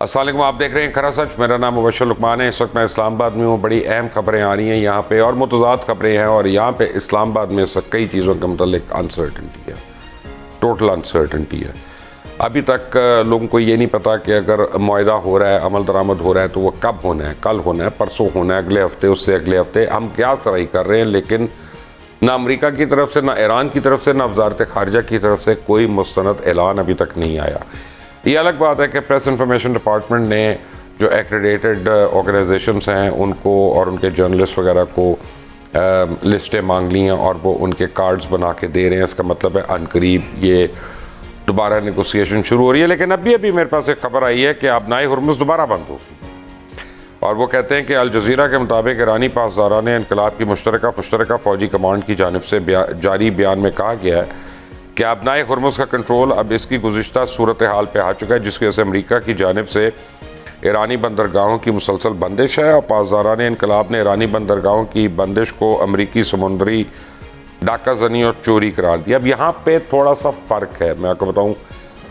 अस्सलाम वालेकुम, आप देख रहे हैं खरा सच। मेरा नाम मुबशर लुकमान है। इस वक्त मैं इस्लामाबाद में हूँ। बड़ी अहम खबरें आ रही हैं यहाँ पे और मुतज़ाद खबरें हैं, और यहाँ पे इस्लामाबाद में कई चीज़ों के मतलब अनसर्टनटी है, टोटल अनसर्टनटी है। अभी तक लोगों को ये नहीं पता कि अगर मुआहदा हो रहा है, अमल दरामद हो रहा है, तो वो कब होना है, कल होना है, परसों होना है, अगले हफ्ते, उससे अगले हफ्ते। हम क्या सराही कर रहे हैं, लेकिन ना अमेरिका की तरफ से, ना ईरान की तरफ से, ना वजारत खारजा की तरफ से कोई मुस्तनद ऐलान अभी तक नहीं आया। ये अलग बात है कि प्रेस इंफॉर्मेशन डिपार्टमेंट ने जो एक्रेडिटेड ऑर्गेनाइजेशंस हैं उनको और उनके जर्नलिस्ट वगैरह को लिस्टें मांग ली हैं और वो उनके कार्ड्स बना के दे रहे हैं। इसका मतलब है अनकरीब ये दोबारा नेगोशिएशन शुरू हो रही है। लेकिन अभी मेरे पास एक खबर आई है कि आबनाए हुर्मुज़ दोबारा बंद होगी, और वो कहते हैं कि अल जज़ीरा के मुताबिक ईरानी पासदारा ने इनकलाब की मुश्तरका फ़ौजी कमांड की जानिब से जारी बयान में कहा गया है कि आबनाए हुर्मुज़ का कंट्रोल अब इसकी गुज़िश्ता सूरत हाल पे आ चुका है, जिसकी वजह से अमरीका की जानिब से ईरानी बंदरगाहों की मुसलसल बंदिश है। और पासदारान इनकलाब ने ईरानी बंदरगाहों की बंदिश को अमरीकी समुद्री डाका जनी और चोरी करार दिया। अब यहाँ पे थोड़ा सा फ़र्क है, मैं आपको बताऊँ,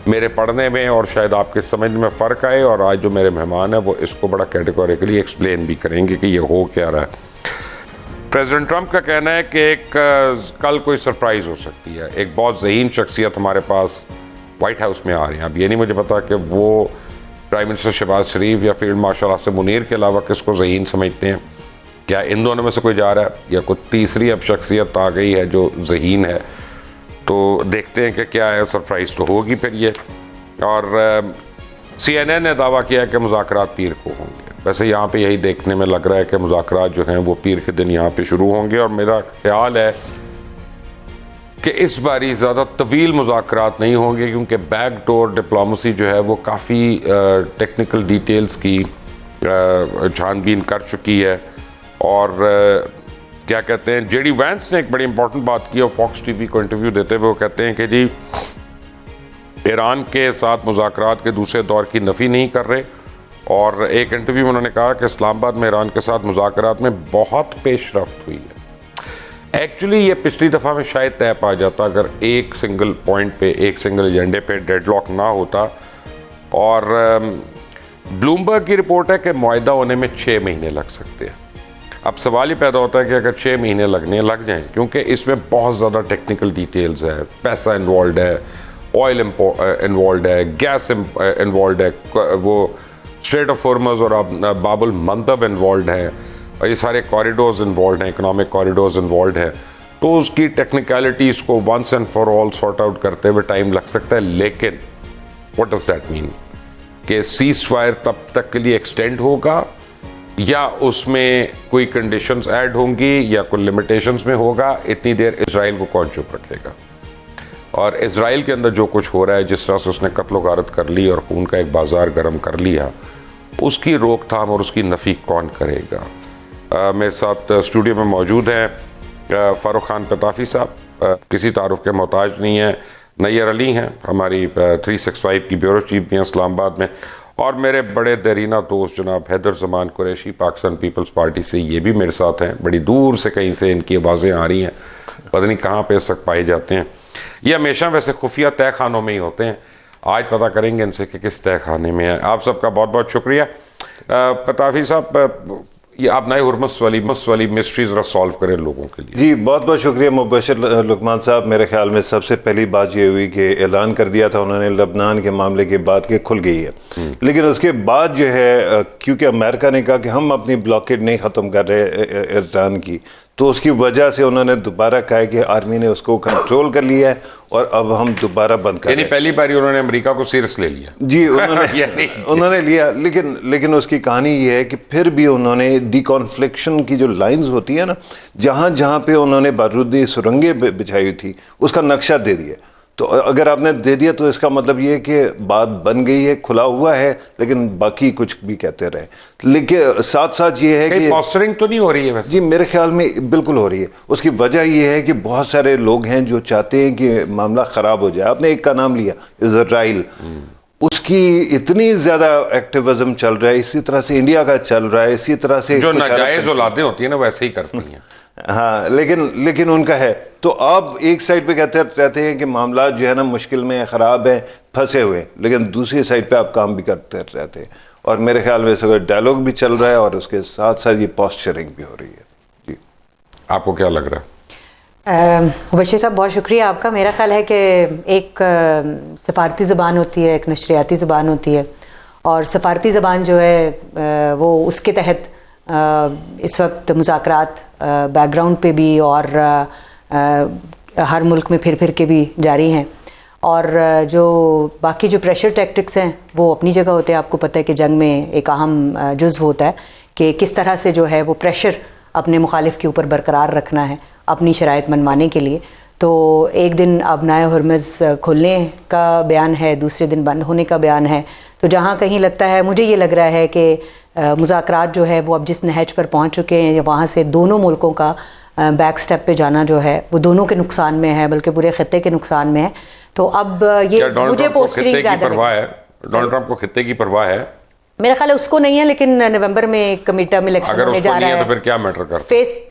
मेरे पढ़ने में और शायद आपके समझ में फ़र्क आए, और आज जो मेरे मेहमान हैं वो इसको बड़ा कैटेगोरिकली एक्सप्लेन भी करेंगे कि ये हो क्या रहा है। प्रेसिडेंट ट्रंप का कहना है कि कल कोई सरप्राइज़ हो सकती है। एक बहुत ज़हीन शख्सियत हमारे पास वाइट हाउस में आ रही हैं। अब ये नहीं मुझे पता कि वो प्राइम मिनिस्टर शहबाज शरीफ या फील्ड मार्शल आसिम मुनीर के अलावा किसको ज़हीन समझते हैं। क्या इन दोनों में से कोई जा रहा है, या कोई तीसरी अब शख्सियत आ गई है जो ज़हीन है? तो देखते हैं कि क्या है, सरप्राइज़ तो होगी फिर ये। और CNN ने दावा किया है कि मुज़ाकरात पीर को होंगे। वैसे यहाँ पे यही देखने में लग रहा है कि मुज़ाकरात जो हैं वो पीर के दिन यहाँ पे शुरू होंगे, और मेरा ख्याल है कि इस बारी ज़्यादा तवील मुज़ाकरात नहीं होंगे, क्योंकि बैकडोर डिप्लोमेसी जो है वो काफ़ी टेक्निकल डिटेल्स की छानबीन कर चुकी है। और क्या कहते हैं, JD वैंस ने एक बड़ी इंपॉर्टेंट बात की, और फॉक्स TV को इंटरव्यू देते हुए वो कहते हैं कि जी ईरान के साथ मुज़ाकरात के दूसरे दौर की नफ़ी नहीं कर रहे। और एक इंटरव्यू में उन्होंने कहा कि इस्लामाबाद में ईरान के साथ मुज़ाकरात में बहुत पेशरफ्त हुई है। एक्चुअली ये पिछली दफ़ा में शायद तय पा जाता अगर एक सिंगल पॉइंट पे, एक सिंगल एजेंडे पे डेडलॉक ना होता। और ब्लूमबर्ग की रिपोर्ट है कि मुआहदा होने में 6 महीने लग सकते हैं। अब सवाल ही पैदा होता है कि अगर 6 महीने लग जाएं, क्योंकि इसमें बहुत ज़्यादा टेक्निकल डिटेल्स है, पैसा इन्वॉल्व है, ऑयल इन्वॉल्व है, गैस इन्वॉल्व है, वो स्ट्रेट ऑफ हॉर्मुज़ और बाबुल मंदब इन्वॉल्व है, और ये सारे कॉरिडोर्स इन्वॉल्व हैं, इकोनॉमिक कॉरिडोर्स इन्वॉल्व हैं। तो उसकी टेक्निकलिटीज़ को once and for all sort out करते हुए टाइम लग सकता है। लेकिन व्हाट डज दैट मीन कि सीज़ फायर तब तक के लिए एक्सटेंड होगा, या उसमें कोई कंडीशंस ऐड होंगी, या कोई लिमिटेशंस में होगा? इतनी देर इजराइल को कौन चुप रखेगा? और इजराइल के अंदर जो कुछ हो रहा है, जिस तरह से उसने कत्ल गारत कर ली और खून का एक बाजार गर्म कर लिया, उसकी रोकथाम और उसकी नफ़ी कौन करेगा? मेरे साथ स्टूडियो में मौजूद हैं फ़ारूक खान पताफी साहब, किसी तारुफ के मोहताज नहीं है। नैयर अली हैं, हमारी 365 की ब्यूरो चीफ भी हैं इस्लामाबाद में। और मेरे बड़े दरीना दोस्त जनाब हैदर ज़मान कुरैशी, पाकिस्तान पीपल्स पार्टी से, ये भी मेरे साथ हैं। बड़ी दूर से कहीं से इनकी आवाज़ें आ रही हैं, पता नहीं कहाँ पे इस वक्त पाए जाते हैं। ये हमेशा वैसे खुफिया तय खानों में ही होते हैं। आज पता करेंगे इनसे कि किस तय खाने में है। आप सबका बहुत बहुत शुक्रिया। पताफी साहब, ये आबनाए हुर्मुज़ वाली मिस्ट्री ज़रा सॉल्व करें लोगों के लिए। जी बहुत बहुत शुक्रिया मुबशर लुकमान साहब। मेरे ख्याल में सबसे पहली बात ये हुई कि ऐलान कर दिया था उन्होंने लबनान के मामले के बाद के खुल गई है, लेकिन उसके बाद जो है, क्योंकि अमेरिका ने कहा कि हम अपनी ब्लॉकेड नहीं ख़त्म कर रहे ईरान की, तो उसकी वजह से उन्होंने दोबारा कहा कि आर्मी ने उसको कंट्रोल कर लिया है और अब हम दोबारा बंद कर रहे हैं। पहली बार उन्होंने अमेरिका को सीरियस ले लिया। जी उन्होंने लिया, लेकिन उसकी कहानी ये है कि फिर भी उन्होंने डिकॉन्फ्लिक्शन की जो लाइंस होती है ना, जहां जहां पे उन्होंने बारूदी सुरंगें बिछाई थी, उसका नक्शा दे दिया। तो अगर आपने दे दिया तो इसका मतलब ये है कि बात बन गई है, खुला हुआ है, लेकिन बाकी कुछ भी कहते रहे। लेकिन साथ साथ ये है कि पॉस्चरिंग तो नहीं हो रही है वैसे? जी मेरे ख्याल में बिल्कुल हो रही है। उसकी वजह ये है कि बहुत सारे लोग हैं जो चाहते हैं कि मामला खराब हो जाए। आपने एक का नाम लिया, इजराइल, उसकी इतनी ज्यादा एक्टिविज्म चल रहा है, इसी तरह से इंडिया का चल रहा है, इसी तरह से जो नाजायज औलादें होती है ना वैसे ही करती हैं। हाँ, लेकिन उनका है। तो आप एक साइड पे कहते रहते हैं कि मामला जो है ना मुश्किल में, ख़राब हैं, फंसे हुए, लेकिन दूसरी साइड पे आप काम भी करते रहते हैं। और मेरे ख्याल में इस डायलॉग भी चल रहा है और उसके साथ साथ ये पॉस्चरिंग भी हो रही है। जी, आपको क्या लग रहा है? मुबश्शिर साहब, बहुत शुक्रिया आपका। मेरा ख्याल है कि एक सफारती ज़बान होती है, एक नशरियाती ज़बान होती है, और सफारती ज़बान जो है वो उसके तहत इस वक्त मुज़ाकरात बैकग्राउंड पे भी और हर मुल्क में फिर के भी जारी हैं। और जो बाकी जो प्रेशर टैक्टिक्स हैं वो अपनी जगह होते हैं। आपको पता है कि जंग में एक अहम जुज़्व होता है कि किस तरह से जो है वो प्रेशर अपने मुखालिफ के ऊपर बरकरार रखना है अपनी शराइत मनवाने के लिए। तो एक दिन अब नाए हुरमुज़ खुलने का बयान है, दूसरे दिन बंद होने का बयान है। तो जहाँ कहीं लगता है, मुझे ये लग रहा है कि मुज़ाकरात जो है वो अब जिस नहज पर पहुँच चुके हैं, वहाँ से दोनों मुल्कों का बैक स्टेप पे जाना जो है वो दोनों के नुकसान में है, बल्कि पूरे खित्ते के नुकसान में है। तो अब ये मुझे पोस्टरिंग ज़्यादा है। डोनाल्ड ट्रंप को खित्ते की परवाह है? मेरा ख्याल है उसको नहीं है, लेकिन नवंबर में एक मिड-टर्म इलेक्शन होने जा रहा है, तो फिर क्या मैटर करता?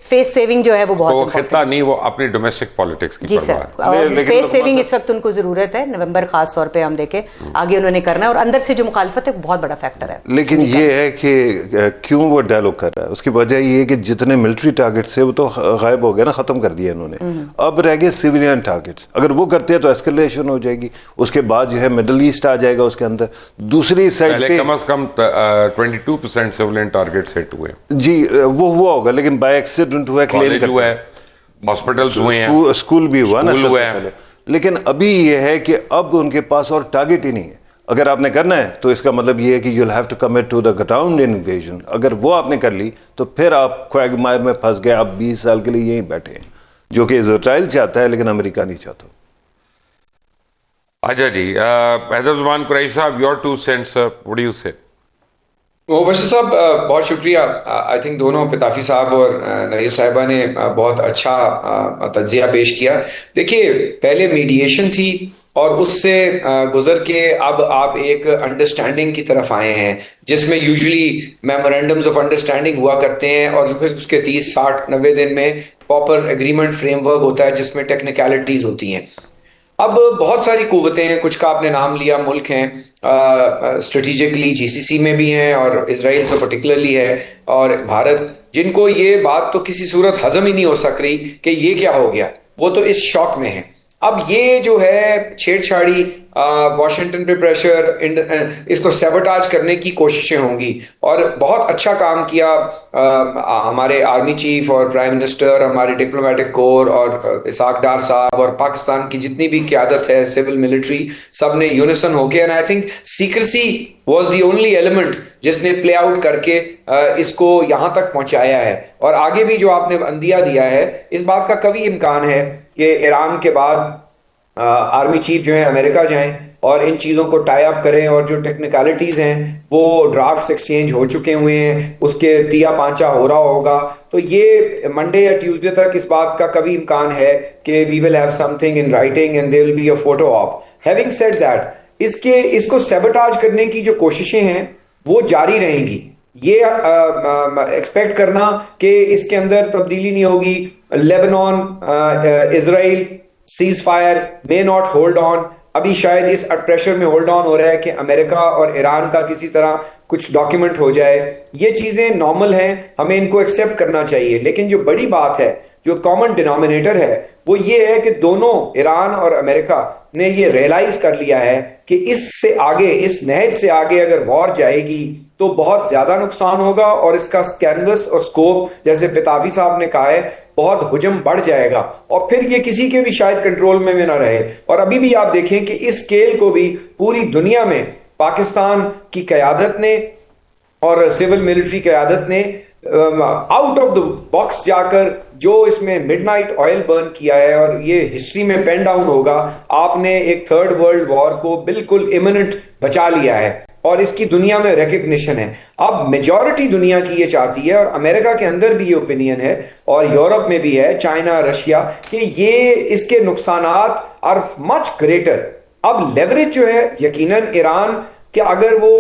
फेस सेविंग जो है वो बहुत तो वो खित्ता नहीं, वो अपनी डोमेस्टिक पॉलिटिक्स की जी सर, फेस सेविंग इस वक्त उनको जरूरत है। नवंबर खास तौर पे हम देखें आगे उन्होंने करना है, और अंदर से जो मुखालफत है बहुत बड़ा फैक्टर है। लेकिन ये है कि क्यों वो डायलॉग कर रहा है, उसकी वजह ये है कि जितने मिलिट्री टारगेट्स थे वो तो गायब हो गए ना, खत्म कर दिया इन्होंने। अब रह गए सिविलियन टारगेट्स। अगर वो करते हैं तो एस्केलेशन हो जाएगी, उसके बाद जो है मिडल ईस्ट आ जाएगा उसके अंदर। दूसरी साइड पे कम से कम 22% सिविलियन टारगेट्स हिट हुए। जी, वो हुआ होगा, लेकिन बाय एक्सीडेंट हुआ, कॉलेज हुआ है, हॉस्पिटल्स हुए हैं, स्कूल भी हुआ ना हुआ है। लेकिन अभी ये है कि अब उनके पास और टारगेट ही नहीं है। अगर आपने करना है तो इसका मतलब ये है कि you'll have to commit to the ground invasion। अगर वो आपने कर ली तो फिर आप क्वैगमायर में फंस गए, आप 20 साल के लिए यहीं बैठे हैं, जो कि इजराइल चाहता है लेकिन अमेरिका नहीं चाहता। अच्छा जी, हैदर कुरैशी साहब, your 2 cents, what do you से? मुबश्शिर साहब, बहुत शुक्रिया। आई थिंक दोनों पिताफी साहब और नईर साहिबा ने बहुत अच्छा तज्जिया पेश किया। देखिए, पहले मीडिएशन थी और उससे गुजर के अब आप एक अंडरस्टैंडिंग की तरफ आए हैं, जिसमें यूजुअली मेमोरेंडम्स ऑफ अंडरस्टैंडिंग हुआ करते हैं और फिर उसके 30, 60, 90 दिन में प्रॉपर एग्रीमेंट फ्रेमवर्क होता है जिसमें टेक्निकलिटीज होती हैं। अब बहुत सारी कुव्वतें हैं, कुछ का आपने नाम लिया, मुल्क हैं स्ट्रेटेजिकली जीसीसी में भी हैं और इजराइल तो पर्टिकुलरली है, और भारत, जिनको ये बात तो किसी सूरत हजम ही नहीं हो सक रही कि ये क्या हो गया, वो तो इस शॉक में है। अब ये जो है छेड़छाड़ी, वॉशिंगटन पे प्रेशर, इसको सैबोटाज करने की कोशिशें होंगी। और बहुत अच्छा काम किया हमारे आर्मी चीफ और प्राइम मिनिस्टर, हमारे डिप्लोमेटिक कोर और इसाक डार साहब और पाकिस्तान की जितनी भी क़यादत है, सिविल मिलिट्री, सब ने यूनिसन होके, and I think secrecy was the only element जिसने प्ले आउट करके इसको यहां तक पहुंचाया है। और आगे भी जो आपने अंदिया दिया है, इस बात का कभी इम्कान है कि ईरान के बाद आर्मी चीफ जो है अमेरिका जाएं और इन चीज़ों को टाई अप करें, और जो टेक्निकलिटीज़ हैं वो ड्राफ्ट्स एक्सचेंज हो चुके हुए हैं, उसके तिया पांचा हो रहा होगा। तो ये मंडे या ट्यूसडे तक इस बात का कभी इम्कान है कि we will have something in writing and there will be a photo op. Having said that, इसको सैबोटाज करने की जो कोशिशें हैं वो जारी रहेंगी। ये एक्सपेक्ट करना कि इसके अंदर तब्दीली नहीं होगी, Lebanon Israel cease fire may not hold on, अभी शायद इस प्रेशर में होल्ड ऑन हो रहा है कि अमेरिका और ईरान का किसी तरह कुछ डॉक्यूमेंट हो जाए। ये चीजें नॉर्मल हैं, हमें इनको एक्सेप्ट करना चाहिए। लेकिन जो बड़ी बात है, जो कॉमन डिनोमिनेटर है, वो ये है कि दोनों ईरान और अमेरिका ने ये रियलाइज कर लिया है कि इससे आगे, इस नहज से आगे अगर वॉर जाएगी तो बहुत ज्यादा नुकसान होगा, और इसका कैनवस और स्कोप, जैसे पिताबी साहब ने कहा है, बहुत हुजम बढ़ जाएगा और फिर ये किसी के भी शायद कंट्रोल में ना रहे। और अभी भी आप देखें कि इस स्केल को भी पूरी दुनिया में पाकिस्तान की क़यादत ने और सिविल मिलिट्री क़यादत ने आउट ऑफ द बॉक्स जाकर जो इसमें मिडनाइट ऑयल बर्न किया है, और ये हिस्ट्री में पेन डाउन होगा। आपने एक थर्ड वर्ल्ड वॉर को बिल्कुल इमिनेंट बचा लिया है और इसकी दुनिया में रिकग्निशन है। अब मेजॉरिटी दुनिया की ये चाहती है, और अमेरिका के अंदर भी ये ओपिनियन है और यूरोप में भी है, चाइना, रशिया, कि ये इसके नुकसानात आर मच ग्रेटर। अब लेवरेज जो है यकीनन ईरान के, अगर वो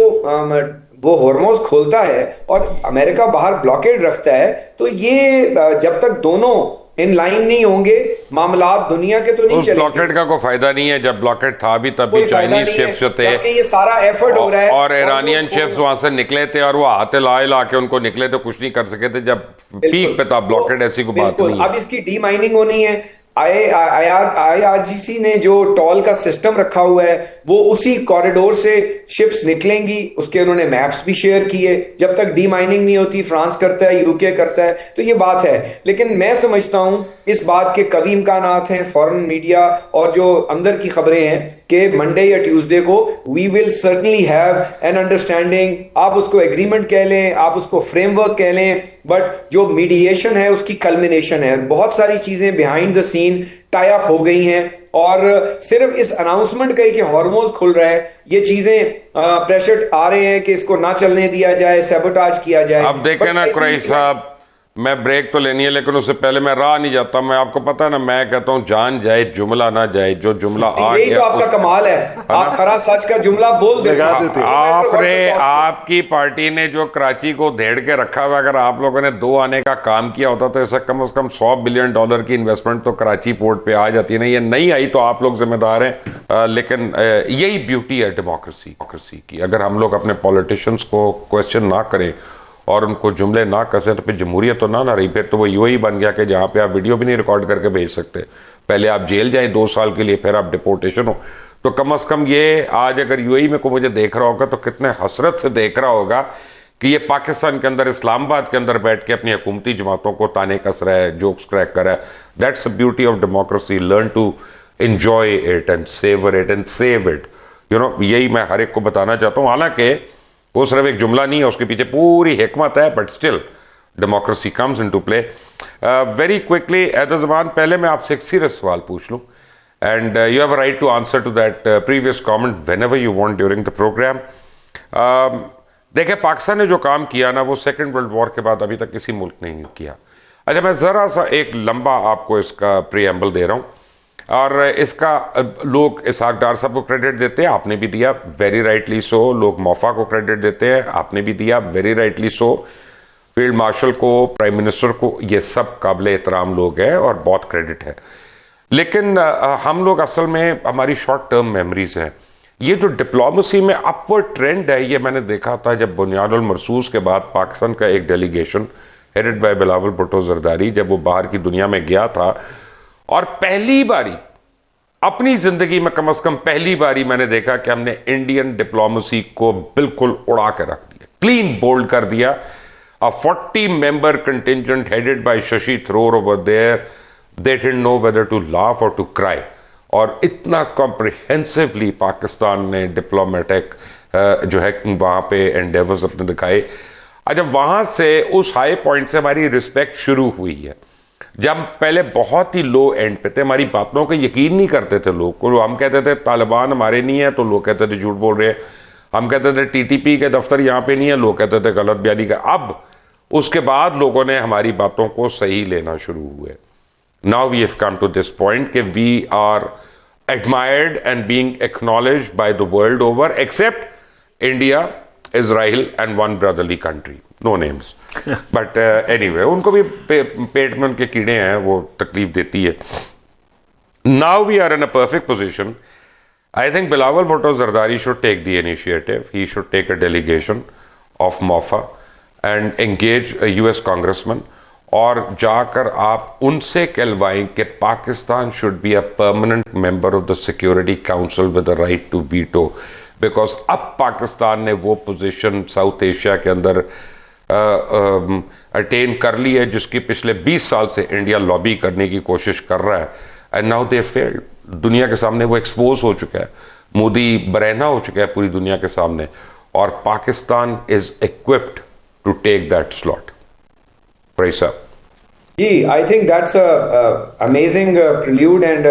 वो हॉर्मोज खोलता है और अमेरिका बाहर ब्लॉकेड रखता है, तो ये जब तक दोनों इन लाइन नहीं होंगे मामलात दुनिया के तो नहीं चलेंगे। ब्लॉकेड का कोई फायदा नहीं है, जब ब्लॉकेड था भी तब भी चाइनीज शिप्स जो थे ये सारा एफर्ट हो रहा है और ईरानियन शिप्स वहां से निकले थे और वो हाथ ला के उनको निकले तो कुछ नहीं कर सके थे, जब पीक पे था ब्लॉकेड। ऐसी कोई बात नहीं है। अब इसकी डी माइनिंग होनी है। IRGC ने जो टॉल का सिस्टम रखा हुआ है वो उसी कॉरिडोर से शिप्स निकलेंगी, उसके उन्होंने मैप्स भी शेयर किए। जब तक डी माइनिंग नहीं होती, फ्रांस करता है, यूके करता है, तो ये बात है। लेकिन मैं समझता हूं इस बात के कभी इम्कानात हैं फॉरेन मीडिया और जो अंदर की खबरें हैं कि मंडे या ट्यूसडे को we will certainly have an understanding. आप उसको एग्रीमेंट कह लें, आप उसको फ्रेमवर्क कह लें, बट जो मीडिएशन है उसकी कल्मिनेशन है। बहुत सारी चीजें behind the scene tie up हो गई हैं और सिर्फ इस अनाउंसमेंट का ही कि हार्मोज खुल रहा है, ये चीजें प्रेशर आ रहे हैं कि इसको ना चलने दिया जाए, सैबोटाज किया जाए। अब देखें ना कुरैशी साहब, मैं ब्रेक तो लेनी है लेकिन उससे पहले मैं राह नहीं जाता। मैं आपको पता है ना, मैं कहता हूं जान जाए जुमला ना जाए, जो जुमला आ यही तो आपका कमाल है, आप खरा सच का जुमला बोल देते हैं। आपने आपकी पार्टी ने जो कराची को धेड़ के रखा हुआ, अगर आप लोगों ने 2 आने का काम किया होता तो ऐसा कम से कम $100 बिलियन की इन्वेस्टमेंट तो कराची पोर्ट पे आ जाती है ना। ये नहीं आई तो आप लोग जिम्मेदार हैं। लेकिन यही ब्यूटी है डेमोक्रेसी की। अगर हम लोग अपने पॉलिटिशियंस को क्वेश्चन ना करें और उनको जुमले ना कसें तो फिर जमहूरियत तो ना रही। फिर तो वो यूएई बन गया कि जहां पे आप वीडियो भी नहीं रिकॉर्ड करके भेज सकते। पहले आप जेल जाए 2 साल के लिए, फिर आप डिपोर्टेशन हो। तो कम से कम ये आज अगर यूएई में को मुझे देख रहा होगा तो कितने हसरत से देख रहा होगा कि ये पाकिस्तान के अंदर, इस्लामाबाद के अंदर बैठ के अपनी हुकूमती जमातों को ताने कस रहा है, जोक्स क्रैक कर रहा है। That's the beauty of democracy. Learn to enjoy it and savour it and save it. You know, यही मैं हर एक को बताना चाहता हूँ। हालांकि वो सिर्फ एक जुमला नहीं है, उसके पीछे पूरी हिकमत है, but still democracy comes into play. Very quickly Ahad Zaman, पहले मैं आपसे एक सीरियस सवाल पूछ लूं and you have a right to answer to that previous comment whenever you want during the programme. देखिए, पाकिस्तान ने जो काम किया ना, वो सेकेंड वर्ल्ड वॉर के बाद अभी तक किसी मुल्क ने नहीं किया। अच्छा, मैं जरा सा एक लंबा आपको इसका प्रीएम्बल दे रहा हूं और इसका लोग इसहाक डार साहब को क्रेडिट देते हैं, आपने भी दिया, वेरी राइटली सो। लोग मोफा को क्रेडिट देते हैं, आपने भी दिया, very rightly so. Field marshal को, प्राइम मिनिस्टर को, ये सब काबिल एहतराम लोग हैं और बहुत क्रेडिट है। लेकिन हम लोग असल में, हमारी शॉर्ट टर्म मेमोरीज हैं। ये जो डिप्लोमेसी में अपवर्ड ट्रेंड है, ये मैंने देखा था जब बुनियादुल मरसूस के बाद पाकिस्तान का एक delegation headed by Bilawal Bhutto Zardari, जब वो बाहर की दुनिया में गया था और पहली बारी अपनी जिंदगी में, कम से कम पहली बारी मैंने देखा कि हमने इंडियन डिप्लोमेसी को बिल्कुल उड़ा के रख दिया, क्लीन बोल्ड कर दिया। A 40 member contingent headed by Shashi Tharoor over there, they didn't know whether to laugh और टू क्राई। और इतना कॉम्प्रिहेंसिवली पाकिस्तान ने डिप्लोमेटिक जो है वहां पे एंडेवर्स अपने दिखाए। जब वहां से उस हाई पॉइंट से हमारी रिस्पेक्ट शुरू हुई है। जब पहले बहुत ही लो एंड पे थे, हमारी बातों को यकीन नहीं करते थे लोग को। हम कहते थे तालिबान हमारे नहीं है, तो लोग कहते थे झूठ बोल रहे हैं। हम कहते थे टीटीपी के दफ्तर यहाँ पे नहीं है, लोग कहते थे गलत बयानी का। अब उसके बाद लोगों ने हमारी बातों को सही लेना शुरू हुए। Now we have come to this point कि we are admired and being acknowledged by the world over, except India, Israel and one brotherly country, no names. But anyway, उनको भी पेट में उनके कीड़े हैं, वो तकलीफ देती है। Now we are in a perfect position. I think Bilawal Bhutto Zardari should take the initiative. He should take a delegation of MOFA and engage US congressman और जाकर आप उनसे कहलवाएं कि Pakistan should be a permanent member of the security council with the right to veto. Because अब पाकिस्तान ने वो position south Asia के अंदर अटेन कर ली है जिसकी पिछले 20 साल से इंडिया लॉबी करने की कोशिश कर रहा है। And now they failed. दुनिया के सामने वो एक्सपोज हो चुका है, मोदी बरहना हो चुका है पूरी दुनिया के सामने, और Pakistan is equipped to take that slot. Press up ji, I think that's amazing prelude and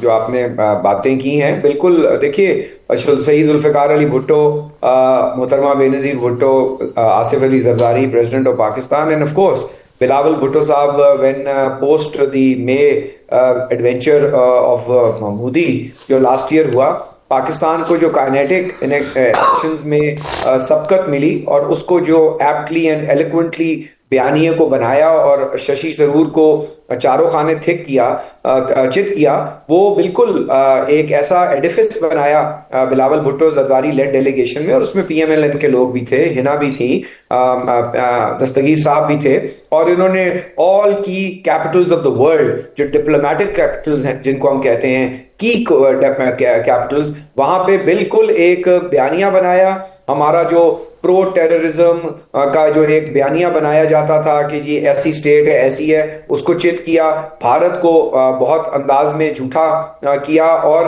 जो आपने बातें की हैं, बिल्कुल। देखिए, सईद जुल्फ़िकार अली भुट्टो, मोहतरमा Benazir Bhutto, Asif Ali Zardari, president of Pakistan, and of course Bilawal Bhutto sahab, when post the May adventure of महमूदी जो लास्ट ईयर हुआ, पाकिस्तान को जो काइनेटिक इलेक्शंस में सबकत मिली और उसको जो एप्टली एंड एलिक्वेंटली बयानिए को बनाया और शशि थरूर को चारों खाने थिक किया, चित किया, वो बिल्कुल एक ऐसा एडिफिस बनाया बिलावल भुट्टो जरदारी लेड डेलीगेशन में, और उसमें PMLN के लोग भी थे, हिना भी थी, दस्तगीर साहब भी थे, और इन्होंने ऑल की कैपिटल्स ऑफ द वर्ल्ड, जो डिप्लोमेटिक कैपिटल्स हैं जिनको हम कहते हैं की कैपिटल्स, वहां पे बिल्कुल एक बयानिया बनाया। हमारा जो प्रो टेररिज्म का जो एक बयानिया बनाया जाता था कि जी ऐसी स्टेट है, ऐसी है, उसको चित किया, भारत को बहुत अंदाज में झूठा किया, और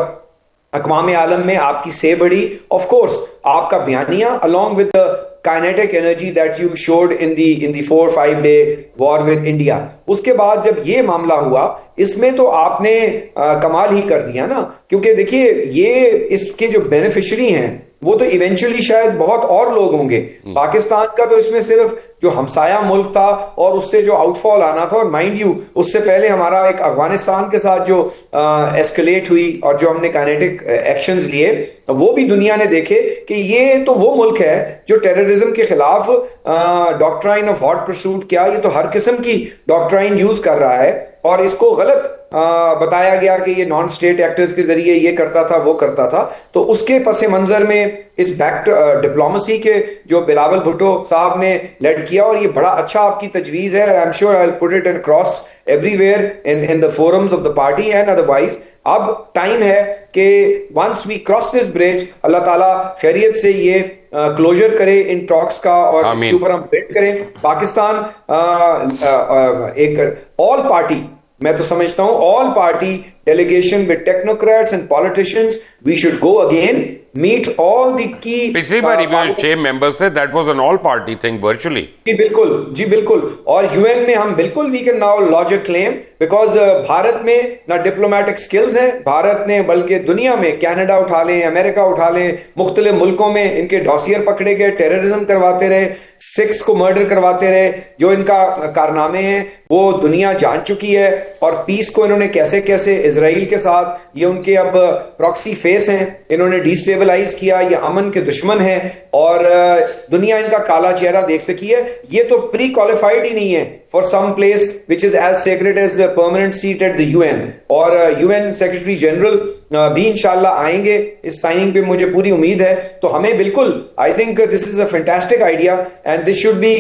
अक़वाम आलम में आपकी से बड़ी ऑफ कोर्स आपका बयानिया along with the kinetic energy that you showed in the 4-5 day war with India. उसके बाद जब ये मामला हुआ, इसमें तो आपने कमाल ही कर दिया ना, क्योंकि देखिए ये इसके जो बेनिफिशियरी हैं वो तो इवेंचुअली शायद बहुत और लोग होंगे। पाकिस्तान का तो इसमें सिर्फ जो हमसाया मुल्क था और उससे जो आउटफॉल आना था, और माइंड यू उससे पहले हमारा एक अफगानिस्तान के साथ जो एस्केलेट हुई और जो हमने काइनेटिक एक्शंस लिए, वो भी दुनिया ने देखे कि ये तो वो मुल्क है जो टेररिज्म के खिलाफ डॉक्ट्राइन ऑफ हॉट परसूट, क्या ये तो हर किस्म की डॉक्ट्राइन यूज कर रहा है, और इसको गलत बताया गया कि ये नॉन स्टेट एक्टर्स के जरिए ये करता था, वो करता था। तो उसके पस मंजर में इस बैक डिप्लोमेसी के जो बिलावल भुट्टो साहब ने लेड किया, और ये बड़ा अच्छा आपकी तजवीज है, I am sure I will put it and cross everywhere in the forums of the party and otherwise. अब टाइम है कि once we cross this bridge, Allah ताला खैरियत से ये क्लोजर करे इन टॉक्स का, और इसके ऊपर हम वेट करें। पाकिस्तान एक ऑल पार्टी, मैं तो समझता हूं all party delegation with technocrats and politicians, we should go again meet all the key. पिछली बार 6 मेंबर्स थे, that was an all party thing virtually. जी बिल्कुल, जी बिल्कुल, और यूएन में हम बिल्कुल we can now launch a claim, because Bharat में ना डिप्लोमेटिक स्किल्स हैं भारत ने, बल्कि दुनिया में कनाडा उठा लें, अमेरिका उठा लें, मुख्तलिफ मुल्कों में इनके डॉसियर पकड़े गए, टेररिज्म करवाते रहे, सिक्स को मर्डर करवाते रहे, जो इनका कारनामे हैं वो दुनिया जान चुकी है। और पीस को इन्होंने कैसे कैसे इजराइल के साथ, ये उनके अब प्रॉक्सी फेस हैं, इन्होंने डिस्टेबलाइज किया, ये अमन के दुश्मन हैं, और दुनिया इनका काला चेहरा देख सकी है। ये तो प्री क्वालिफाइड ही नहीं है for some place which is as secret as permanent seat at the UN, और यूएन सेक्रेटरी जनरल भी इंशाल्लाह आएंगे इस साइनिंग पे, मुझे पूरी उम्मीद है। तो हमें बिल्कुल, आई think this is a fantastic idea and this should be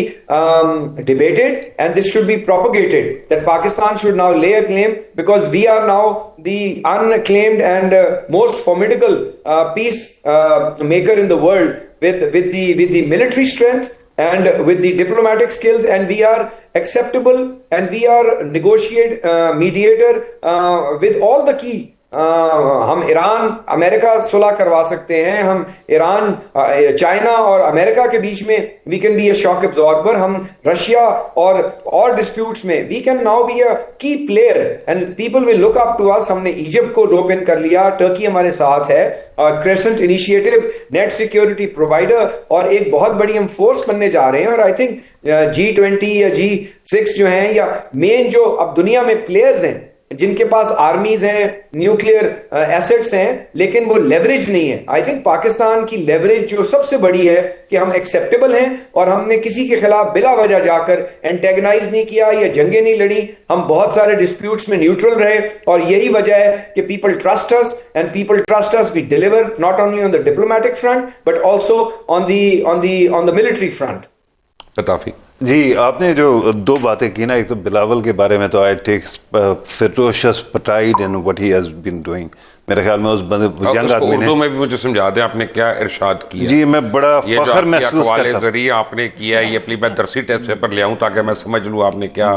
debated and this should be propagated that Pakistan should now lay a claim, because we are now the unclaimed and most formidable peace maker in the world with the military strength and with the diplomatic skills, and we are acceptable and we are mediator with all the key हम Iran America सुलह करवा सकते हैं, हम Iran China और America के बीच में we can be a shock absorber, हम रशिया और डिस्प्यूट्स में we can now be a key player and people will look up to us. हमने इजिप्ट को रोप इन कर लिया, टर्की हमारे साथ है, crescent initiative net security provider, और एक बहुत बड़ी हम फोर्स बनने जा रहे हैं। और आई थिंक G20 या G6 जो हैं, या मेन जो अब दुनिया में प्लेयर्स हैं जिनके पास आर्मीज हैं, न्यूक्लियर एसेट्स हैं, लेकिन वो लेवरेज नहीं है। आई थिंक पाकिस्तान की लेवरेज जो सबसे बड़ी है कि हम एक्सेप्टेबल हैं और हमने किसी के खिलाफ बिला वजह जाकर एंटेगनाइज नहीं किया या जंगें नहीं लड़ी, हम बहुत सारे डिस्प्यूट्स में न्यूट्रल रहे, और यही वजह है कि people trust us and people trust us. We deliver not only on the diplomatic front but also on the military front. Latafi ji, आपने जो दो बातें की ना, एक तो बिलावल के बारे में, तो I take ferocious pride in what he has been doing. मेरे ख्याल में उस यंग आदमी ने, उर्दू में भी मुझे समझा दें आपने क्या इरशाद किया। जी, मैं बड़ा फख्र महसूस करता हूं जरिए आपने किया, ये अपनी मैं दरसी टेस्ट पेपर ले आऊं ताकि मैं समझ लूं आपने क्या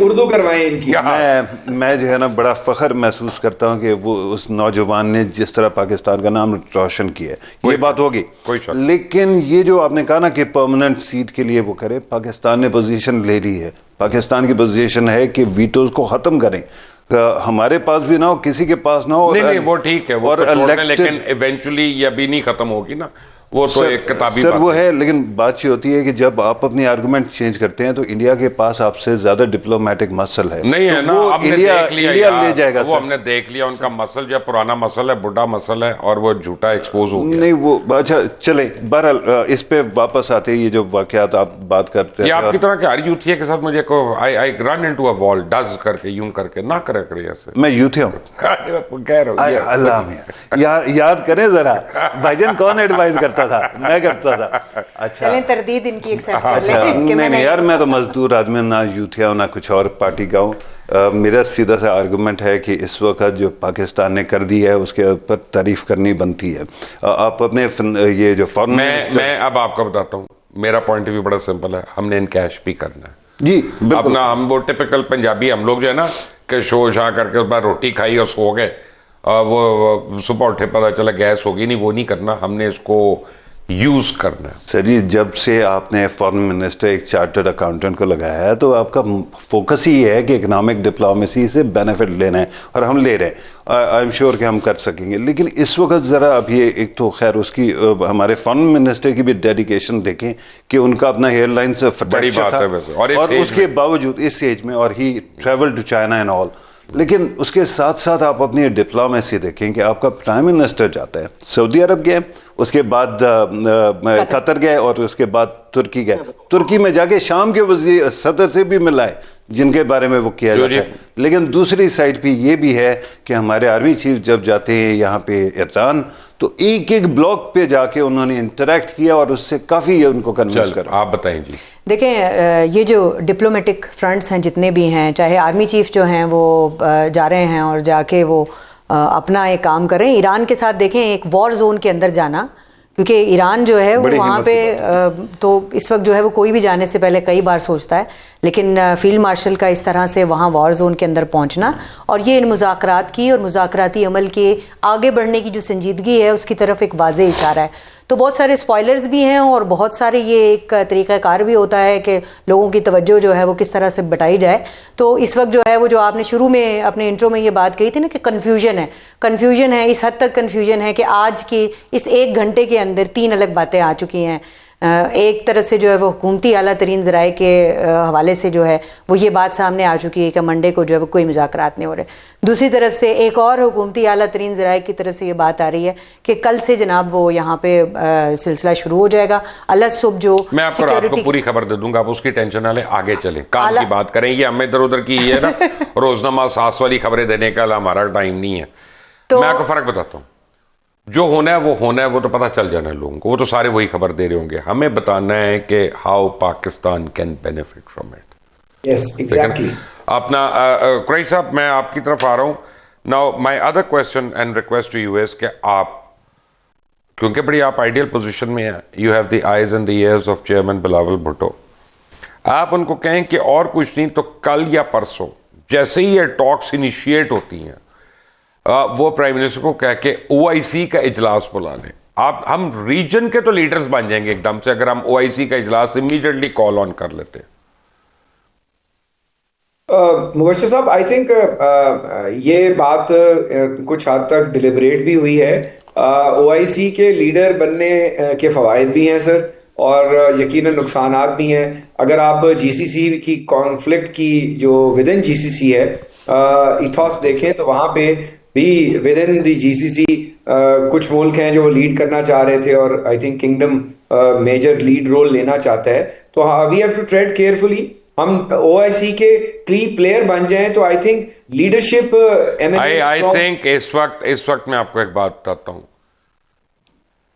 उर्दू करवाएं इनकी। मैं जो है ना बड़ा फख्र महसूस करता हूं कि वो उस नौजवान ने जिस तरह पाकिस्तान का नाम रोशन किया, ये बात होगी, लेकिन ये जो आपने कहा ना कि परमानेंट सीट के लिए वो करे, पाकिस्तान ने पोजीशन ले ली है। पाकिस्तान की पोजीशन है कि वीटोज को खत्म करें, हमारे पास भी ना हो, किसी के पास ना हो। नहीं, वो ठीक है, वो और लेकिन इवेंचुअली ये भी नहीं खत्म होगी ना, वो तो एक किताबी सर बात वो है, लेकिन बात ये होती है कि जब आप अपनी आर्गुमेंट चेंज करते हैं तो इंडिया के पास आपसे ज्यादा डिप्लोमेटिक मसल है, नहीं है तो ना, वो हमने इंडिया देख लिया इंडिया यार, ले जाएगा वो सर। हमने देख लिया उनका मसल जो पुराना मसल है, बुढ़ा मसल है, और वो झूठा एक्सपोज हो गया। नहीं वो अच्छा चले, बहरहाल इस पे वापस आते ही ये जो वाकयात आप बात करते ये हैं आपकी तरह के हर यूथिया के साथ मुझे को I run into a wall does करके यूं करके ना करे करे ऐसे। मैं यूथिया हूँ, कह रहा हूँ अल्लाह में याद करें जरा, भाईजान कौन एडवाइस करता था? मैं करता था। अच्छा चलें तरदीद इनकी एक्सेप्ट कर अच्छा, लें कि नहीं मैंने यार, मैं तो मजदूर आदमी हूं, ना यूथिया हूं, ना कुछ और पार्टी का हूं। मेरा सीधा सा आर्गुमेंट है कि इस वक्त जो पाकिस्तान ने कर दी है उसके ऊपर तारीफ करनी बनती है। आप अपने ये जो फॉरेन मैं अब आपको बताता हूँ, मेरा पॉइंट भी बड़ा सिंपल है, हमने इनकैश भी करना है जी बिल्कुल। अपना, हम वो टिपिकल पंजाबी हम लोग जो है ना कि शो शाह करके उस बार रोटी खाई और सो गए, वो सुबह उठे पता चला गैस होगी नहीं, वो नहीं करना, हमने इसको यूज करना है। सर जी, जब से आपने फॉरेन मिनिस्टर एक चार्टर्ड अकाउंटेंट को लगाया है तो आपका फोकस ही है कि इकोनॉमिक डिप्लोमेसी से बेनिफिट लेना है, और हम ले रहे हैं। आई एम श्योर कि हम कर सकेंगे, लेकिन इस वक्त ज़रा अब ये एक तो खैर उसकी हमारे फॉरेन मिनिस्टर की भी डेडिकेशन देखें कि उनका अपना एयरलाइन से बड़ी बात है वैसे, और उसके बावजूद इस एज में, और he travel to China and all, लेकिन उसके साथ साथ आप अपनी डिप्लोमेसी देखें कि आपका प्राइम मिनिस्टर जाता है, सऊदी अरब गए, उसके बाद कतर गए, और उसके बाद तुर्की गए। तुर्की में जाके शाम के वज़ीर सदर से भी मिला है, जिनके बारे में वो किया जाता है। लेकिन दूसरी साइड पे ये भी है कि हमारे आर्मी चीफ जब जाते हैं यहाँ पे ईरान, तो एक एक ब्लॉक पे जाके उन्होंने इंटरेक्ट किया और उससे काफ़ी उनको कन्विंस करा। आप बताएं जी। देखें, ये जो डिप्लोमेटिक फ्रंट्स हैं जितने भी हैं, चाहे आर्मी चीफ जो हैं वो जा रहे हैं और जाके वो अपना एक काम करें। ईरान के साथ देखें, एक वॉर जोन के अंदर जाना, क्योंकि ईरान जो है वो वहाँ पे तो इस वक्त जो है वो कोई भी जाने से पहले कई बार सोचता है, लेकिन फील्ड मार्शल का इस तरह से वहाँ वॉर जोन के अंदर पहुँचना और ये इन मुज़ाकरात की और मुज़ाकराती अमल के आगे बढ़ने की जो संजीदगी है उसकी तरफ एक वाज़ेह इशारा है। तो बहुत सारे स्पॉयलर्स भी हैं और बहुत सारे ये एक तरीक़ाकार भी होता है कि लोगों की तवज्जो जो है वो किस तरह से बटाई जाए। तो इस वक्त जो है वो जो आपने शुरू में अपने इंट्रो में ये बात कही थी ना कि कन्फ्यूजन है, इस हद तक कन्फ्यूजन है कि आज की इस 1 घंटे के अंदर 3 अलग बातें आ चुकी हैं। एक तरफ से जो है वो हुकूमती आला तरीन ज़राए के हवाले से जो है वो ये बात सामने आ चुकी है कि मंडे को जो है वो कोई मुज़ाकरात नहीं हो रहे। दूसरी तरफ से एक और हुकूमती आला तरीन ज़राए की तरफ से ये बात आ रही है कि कल से जनाब वो यहाँ पे सिलसिला शुरू हो जाएगा। अल्लाह सुबह जो मैं आपको रात को पूरी खबर दे दूंगा, आप उसकी टेंशन ना लें, आगे चले, काम की बात करें। ये हमें इधर उधर की है ना रोजनामा सास वाली खबरें देने का हमारा टाइम नहीं है। तो मैं आपको फर्क बताता हूँ, जो होना है वो तो पता चल जाना है लोगों को, वो तो सारे वही खबर दे रहे होंगे। हमें बताना है कि how Pakistan can benefit from it. Yes exactly. अपना कुरैशी साहब, मैं आपकी तरफ आ रहा हूं now. My other question and request to you is कि आप, क्योंकि बड़ी आप आइडियल पोजीशन में हैं, you have the eyes and the ears of chairman Bilawal Bhutto, आप उनको कहें कि और कुछ नहीं तो कल या परसों जैसे ही ये टॉक्स इनिशिएट होती हैं, वो प्राइम मिनिस्टर को कह के OIC का इजलास बुला लें। हम रीजन के तो लीडर्स बन जाएंगे एकदम से अगर हम OIC का इजलास इमीडिएटली कॉल ऑन कर लेते हैं। मुबश्शिर साहब, आई थिंक ये बात कुछ हद तक डिलिबरेट भी हुई है। OIC के लीडर बनने के फवायद भी हैं सर, और यकीनन नुकसानात भी हैं। अगर आप GCC की कॉन्फ्लिक्ट की जो विद इन GCC है इथॉस देखें तो वहां पे भी विद इन दी GCC कुछ मुल्क हैं जो वो लीड करना चाह रहे थे, और I think kingdom major lead role लेना चाहता है। तो we have to tread carefully. हम OIC के की प्लेयर बन जाएं तो I think leadership I think इस वक्त मैं आपको एक बात बताता हूं,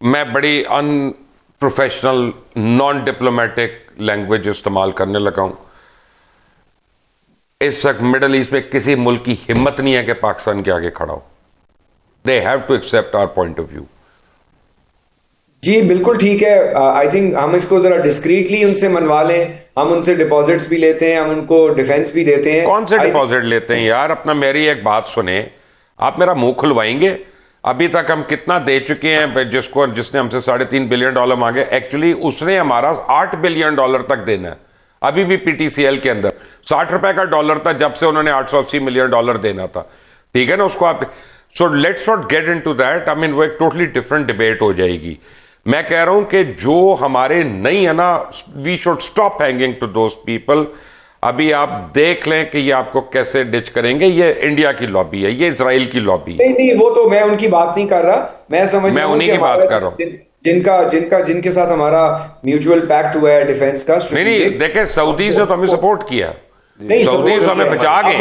मैं बड़ी अनप्रोफेशनल नॉन डिप्लोमेटिक लैंग्वेज इस्तेमाल करने लगा हूं। इस वक्त मिडल ईस्ट में किसी मुल्क की हिम्मत नहीं है कि पाकिस्तान के आगे खड़ा हो। They have to accept our point of view. जी बिल्कुल ठीक है। आई थिंक हम इसको जरा डिस्क्रीटली उनसे मनवा लें। हम उनसे डिपॉजिट्स भी लेते हैं, हम उनको डिफेंस भी देते हैं। कौन से डिपॉजिट लेते हैं यार? अपना मेरी एक बात सुने, आप मेरा मुंह खुलवाएंगे? अभी तक हम कितना दे चुके हैं? जिसने हमसे $3.5 बिलियन मांगे, एक्चुअली उसने हमारा $8 बिलियन तक देना है। अभी भी PTCL के अंदर 60 रुपए का डॉलर था जब से उन्होंने $880 मिलियन देना था। ठीक है ना? उसको आप so let's not get into that. I mean वो एक टोटली डिफरेंट डिबेट हो जाएगी। मैं कह रहा हूं कि जो हमारे नहीं है ना, we should stop hanging to those people. अभी आप देख लें कि ये आपको कैसे डिच करेंगे। ये इंडिया की लॉबी है, ये इजराइल की लॉबी है। नहीं, वो तो मैं उनकी बात नहीं कर रहा, मैं समझ मैं रहा हूं उन्हीं कि की बात कर रहा हूं जिनके साथ हमारा म्यूचुअल पैक्ट हुआ है डिफेंस का। नहीं, देखें, सऊदीज ने तो हमें सपोर्ट किया, नहीं, सऊदीज तो हमें बचा गए।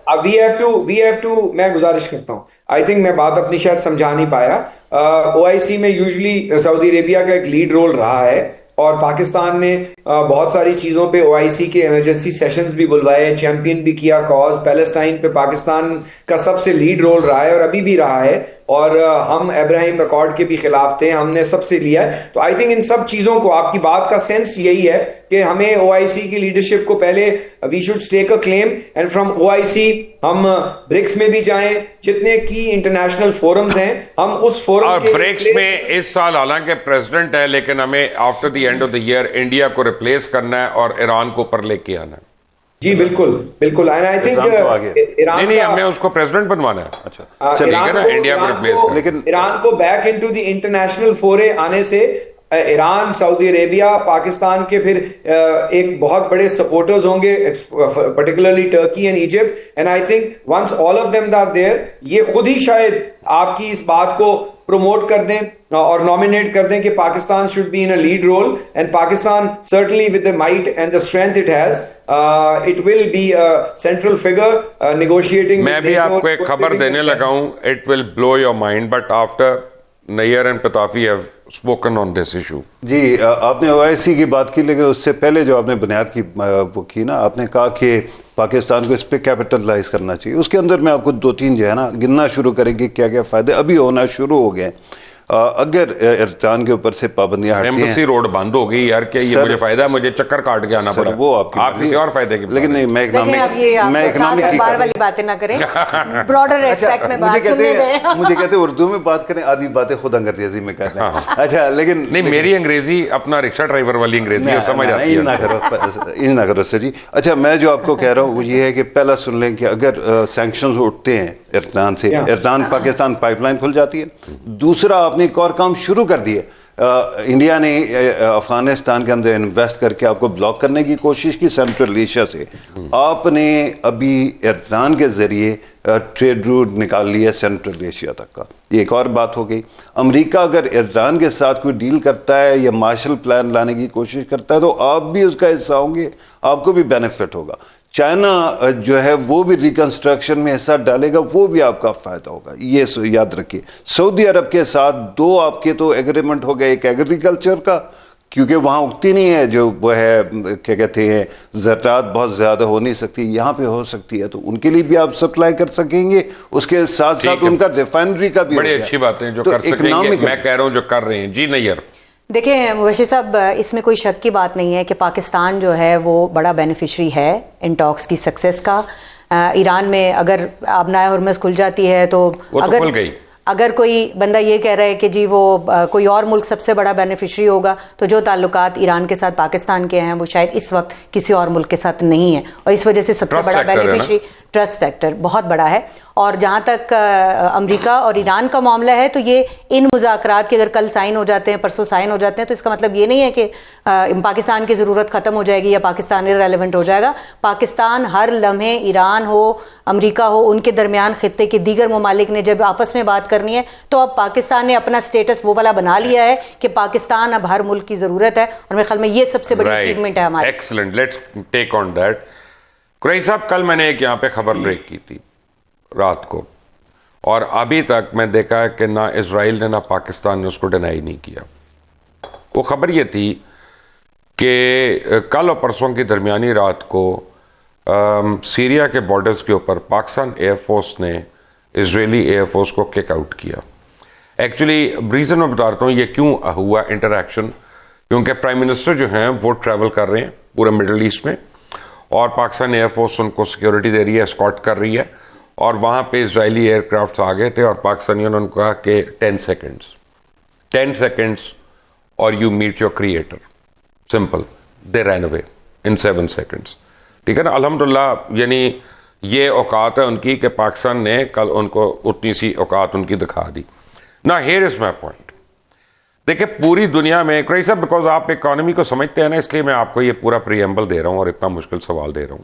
अब वी हैव टू मैं गुजारिश करता हूं, आई थिंक मैं बात अपनी शायद समझा नहीं पाया। ओआईसी में यूजुअली सऊदी अरेबिया का एक लीड रोल रहा है और पाकिस्तान ने बहुत सारी चीजों पे ओआईसी के इमरजेंसी सेशंस भी बुलवाए, चैंपियन भी किया कॉज। पैलेस्टाइन पे पाकिस्तान का सबसे लीड रोल रहा है और अभी भी रहा है, और हम अब्राहम अकॉर्ड के भी खिलाफ थे, हमने सबसे लिया है। तो आई थिंक इन सब चीजों को, आपकी बात का सेंस यही है कि हमें ओआईसी की लीडरशिप को पहले we should stake a claim, and from OIC हम ब्रिक्स में भी जाएं, जितने की इंटरनेशनल फोरम्स हैं हम उस फोरम और ब्रिक्स में इस साल हालांकि प्रेसिडेंट है, लेकिन हमें after the end of the year India को रिप्लेस करना है और ईरान को ऊपर लेके आना है। जी बिल्कुल बिल्कुल, एंड आई थिंक ईरान नहीं, हमें उसको प्रेसिडेंट बनवाना है। अच्छा, इंडिया को रिप्लेस कर, लेकिन ईरान को बैक इनटू द इंटरनेशनल फोरे आने से ईरान, सऊदी अरेबिया, पाकिस्तान के फिर एक बहुत बड़े सपोर्टर्स होंगे, particularly Turkey and Egypt, and I think once all of them are there, ये खुद ही शायद आपकी इस बात को प्रमोट कर दें और नॉमिनेट कर दें कि Pakistan should be in a lead role, and Pakistan certainly with the might and the strength it has, it will be a central figure negotiating. मैं भी आपको एक खबर देने लगा हूं, it will blow your mind, but after Nayyar and Patafi have spoken on this issue. जी, आपने ओआईसी की बात की, लेकिन उससे पहले जो आपने बुनियाद की वो की ना, आपने कहा कि पाकिस्तान को इस पर कैपिटलाइज करना चाहिए। उसके अंदर मैं आपको 2-3 जो है ना गिनना शुरू करेंगे क्या क्या फायदे अभी होना शुरू हो गए। अगर ईरान के ऊपर से पाबंदियां हटती हैं, एम्बेसी रोड बंद हो गई यार, क्या ये मुझे फायदा है? मुझे चक्कर काट के आना पड़ा। वो आप किसी और फायदे की, लेकिन नहीं, मैं इकोनॉमिक की बार वाली बातें ना करें, ब्रॉडर रेस्पेक्ट में बात सुनने दें। मुझे कहते हैं उर्दू में बात करें, आधी बातें खुद अंग्रेजी में कर रहे हैं। अच्छा, लेकिन नहीं, मेरी अंग्रेजी अपना रिक्शा ड्राइवर वाली अंग्रेजी है, समझ आती है। ना करो सर जी। अच्छा, मैं जो आपको कह रहा हूँ वो ये है कि पहला सुन लें कि अगर सैंक्शंस उठते हैं ईरान से, ईरान पाकिस्तान पाइपलाइन खुल जाती है। दूसरा, आपने एक और काम शुरू कर दिए, इंडिया ने अफगानिस्तान के अंदर इन्वेस्ट करके आपको ब्लॉक करने की कोशिश की सेंट्रल एशिया से। आपने अभी ईरान के जरिए ट्रेड रूट निकाल लिया सेंट्रल एशिया तक का। ये एक और बात हो गई। अमेरिका अगर ईरान के साथ कोई डील करता है या मार्शल प्लान लाने की कोशिश करता है तो आप भी उसका हिस्सा होंगे, आपको भी बेनिफिट होगा। चाइना जो है वो भी रिकंस्ट्रक्शन में हिस्सा डालेगा, वो भी आपका फायदा होगा, ये याद रखिए। सऊदी अरब के साथ 2 आपके तो एग्रीमेंट हो गए, एक एग्रीकल्चर का, क्योंकि वहाँ उगती नहीं है जो वो है, क्या कहते हैं, ज़राअत बहुत ज़्यादा हो नहीं सकती, यहाँ पे हो सकती है, तो उनके लिए भी आप सप्लाई कर सकेंगे। उसके साथ साथ उनका रिफाइनरी का भी बड़ी अच्छी बातें जो कर सकेंगे, मैं कह रहा हूँ जो कर रहे हैं। जी नैयर, देखिए मुबशिर साहब, इसमें कोई शक की बात नहीं है कि पाकिस्तान जो है वो बड़ा बेनिफिशरी है इन टॉक्स की सक्सेस का। ईरान में अगर आबनाए हुर्मुज़ खुल जाती है तो अगर खुल गई, अगर कोई बंदा ये कह रहा है कि जी वो कोई और मुल्क सबसे बड़ा बेनिफिशरी होगा, तो जो ताल्लुकात ईरान के साथ पाकिस्तान के हैं वो शायद इस वक्त किसी और मुल्क के साथ नहीं है, और इस वजह से सबसे बड़ा बेनिफिशरी ट्रस्ट फैक्टर बहुत बड़ा है। और जहाँ तक अमेरिका और ईरान का मामला है, तो ये इन मुज़ाकरात के अगर कल साइन हो जाते हैं, परसों साइन हो जाते हैं, तो इसका मतलब ये नहीं है कि पाकिस्तान की ज़रूरत ख़त्म हो जाएगी या पाकिस्तान इररेलेवेंट हो जाएगा। पाकिस्तान हर लम्हे, ईरान हो, अमेरिका हो, उनके दरमियान खित्ते के दीगर ममालिक ने जब आपस में बात करनी है, तो अब पाकिस्तान ने अपना स्टेटस वो वाला बना लिया है कि पाकिस्तान अब हर मुल्क की ज़रूरत है, और मेरे ख्याल में ये सबसे बड़ी अचीवमेंट है हमारी। Excellent, let's take on that. Qureshi साहब, कल मैंने एक यहाँ पे खबर ब्रेक की थी रात को, और अभी तक मैं देखा है कि ना इजराइल ने ना पाकिस्तान ने उसको डिनाई नहीं किया। वो खबर ये थी कि कल और परसों की दरमियानी रात को सीरिया के बॉर्डर्स के ऊपर पाकिस्तान एयरफोर्स ने इजरायली एयरफोर्स को किक आउट किया। एक्चुअली रीज़न मैं बताता हूँ ये क्यों हुआ इंटरैक्शन, क्योंकि प्राइम मिनिस्टर जो हैं वो ट्रैवल कर रहे हैं पूरे मिडल ईस्ट में, और पाकिस्तान एयरफोर्स उनको सिक्योरिटी दे रही है, एस्कॉर्ट कर रही है, और वहाँ पे इजरायली एयरक्राफ्ट आ गए थे और पाकिस्तानियों ने उनको कहा कि 10 सेकेंड्स और you meet your creator, simple. They ran away in 7 seconds. ठीक है ना, अल्हम्दुलिल्लाह, यानी ये औकात है उनकी कि पाकिस्तान ने कल उनको उतनी सी औकात उनकी दिखा दी ना। हियर इज माई पॉइंट, देखिए पूरी दुनिया में क्राइस साहब, बिकॉज आप इकोनॉमी को समझते हैं ना, इसलिए मैं आपको ये पूरा प्रीएम्बल दे रहा हूं और इतना मुश्किल सवाल दे रहा हूं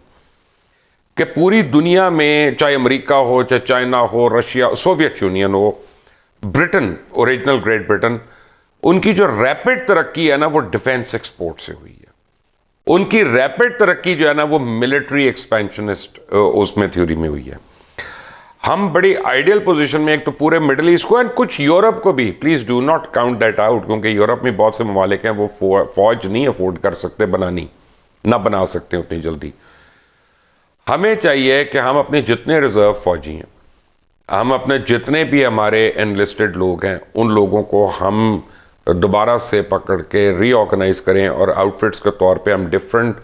कि पूरी दुनिया में चाहे अमेरिका हो, चाहे चाइना हो, रशिया, सोवियत यूनियन हो, ब्रिटेन, ओरिजिनल ग्रेट ब्रिटेन, उनकी जो रैपिड तरक्की है ना वो डिफेंस एक्सपोर्ट से हुई है। उनकी रैपिड तरक्की जो है ना वो मिलिट्री एक्सपेंशनिस्ट उसमें थ्योरी में हुई है। हम बड़ी आइडियल पोजीशन में, एक तो पूरे मिडिल ईस्ट को एंड कुछ यूरोप को भी, please do not count that out, क्योंकि यूरोप में बहुत से ममालिक हैं वो फौज नहीं अफोर्ड कर सकते बनानी, ना बना सकते उतनी जल्दी। हमें चाहिए कि हम अपने जितने रिजर्व फौजी हैं, हम अपने जितने भी हमारे एनलिस्टेड लोग हैं, उन लोगों को हम दोबारा से पकड़ के रीऑर्गेनाइज करें और आउटफिट्स के तौर पे हम डिफरेंट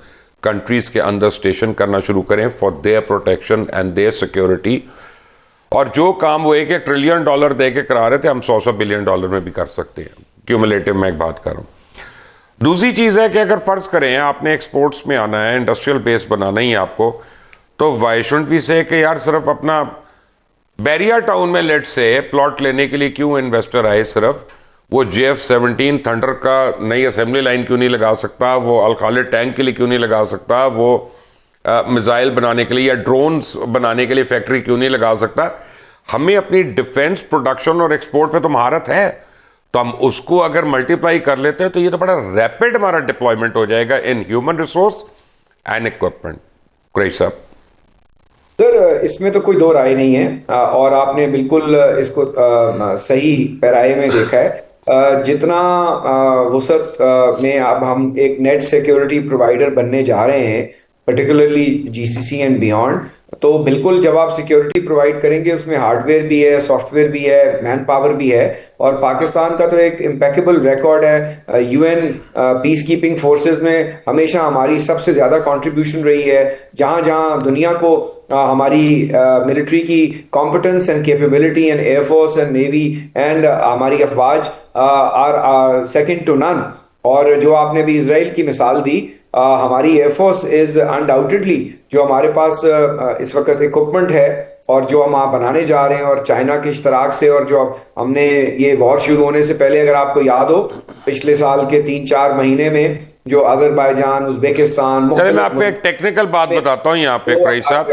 कंट्रीज के अंदर स्टेशन करना शुरू करें for their protection and their security. और जो काम वो $1 ट्रिलियन दे के करा रहे थे, हम $100 बिलियन में भी कर सकते हैं। क्यूमुलेटिव मैं एक बात कर रहा हूं। दूसरी चीज है कि अगर फर्ज करें आपने एक्सपोर्ट्स में आना है, इंडस्ट्रियल बेस बनाना ही आपको, तो वाई शुडंट वी से कि यार सिर्फ अपना बैरिया टाउन में लेट से प्लॉट लेने के लिए क्यों इन्वेस्टर आए, सिर्फ वो JF-17 थंडर का नई असेंबली लाइन क्यों नहीं लगा सकता, वो अल खालिद टैंक के लिए क्यों नहीं लगा सकता, वो मिसाइल बनाने के लिए या ड्रोन्स बनाने के लिए फैक्ट्री क्यों नहीं लगा सकता। हमें अपनी डिफेंस प्रोडक्शन और एक्सपोर्ट पे तो महारत है, तो हम उसको अगर मल्टीप्लाई कर लेते हैं तो ये तो बड़ा रैपिड हमारा डिप्लॉयमेंट हो जाएगा in human resource and equipment. Great साहब। सर इसमें तो कोई दो राय नहीं है और आपने बिल्कुल इसको सही पैराए में देखा है। जितना वसत में अब हम एक नेट सिक्योरिटी प्रोवाइडर बनने जा रहे हैं, पर्टिकुलरली GCC एंड बियॉन्ड, तो बिल्कुल जब आप सिक्योरिटी प्रोवाइड करेंगे उसमें हार्डवेयर भी है, सॉफ्टवेयर भी है, मैन पावर भी है। और पाकिस्तान का तो एक इम्पेकेबल रिकॉर्ड है, UN पीस कीपिंग फोर्सेस में हमेशा हमारी सबसे ज्यादा कंट्रीब्यूशन रही है। जहां जहां दुनिया को हमारी मिलिट्री की competence and capability and air force and navy and हमारी अफवाज आर सेकंड टू नन। और जो आपने भी इजराइल की मिसाल दी, हमारी एयरफोर्स इज अनडाउटेडली, जो हमारे पास इस वक्त इक्विपमेंट है और जो हम वहाँ बनाने जा रहे हैं, और चाइना के इश्तराक से, और जो हमने ये वॉर शुरू होने से पहले, अगर आपको याद हो, पिछले साल के 3-4 महीने में जो अजरबैजान, उज़्बेकिस्तान, मैं आपको एक टेक्निकल बात बताता हूँ यहाँ पे क्राइस साहब,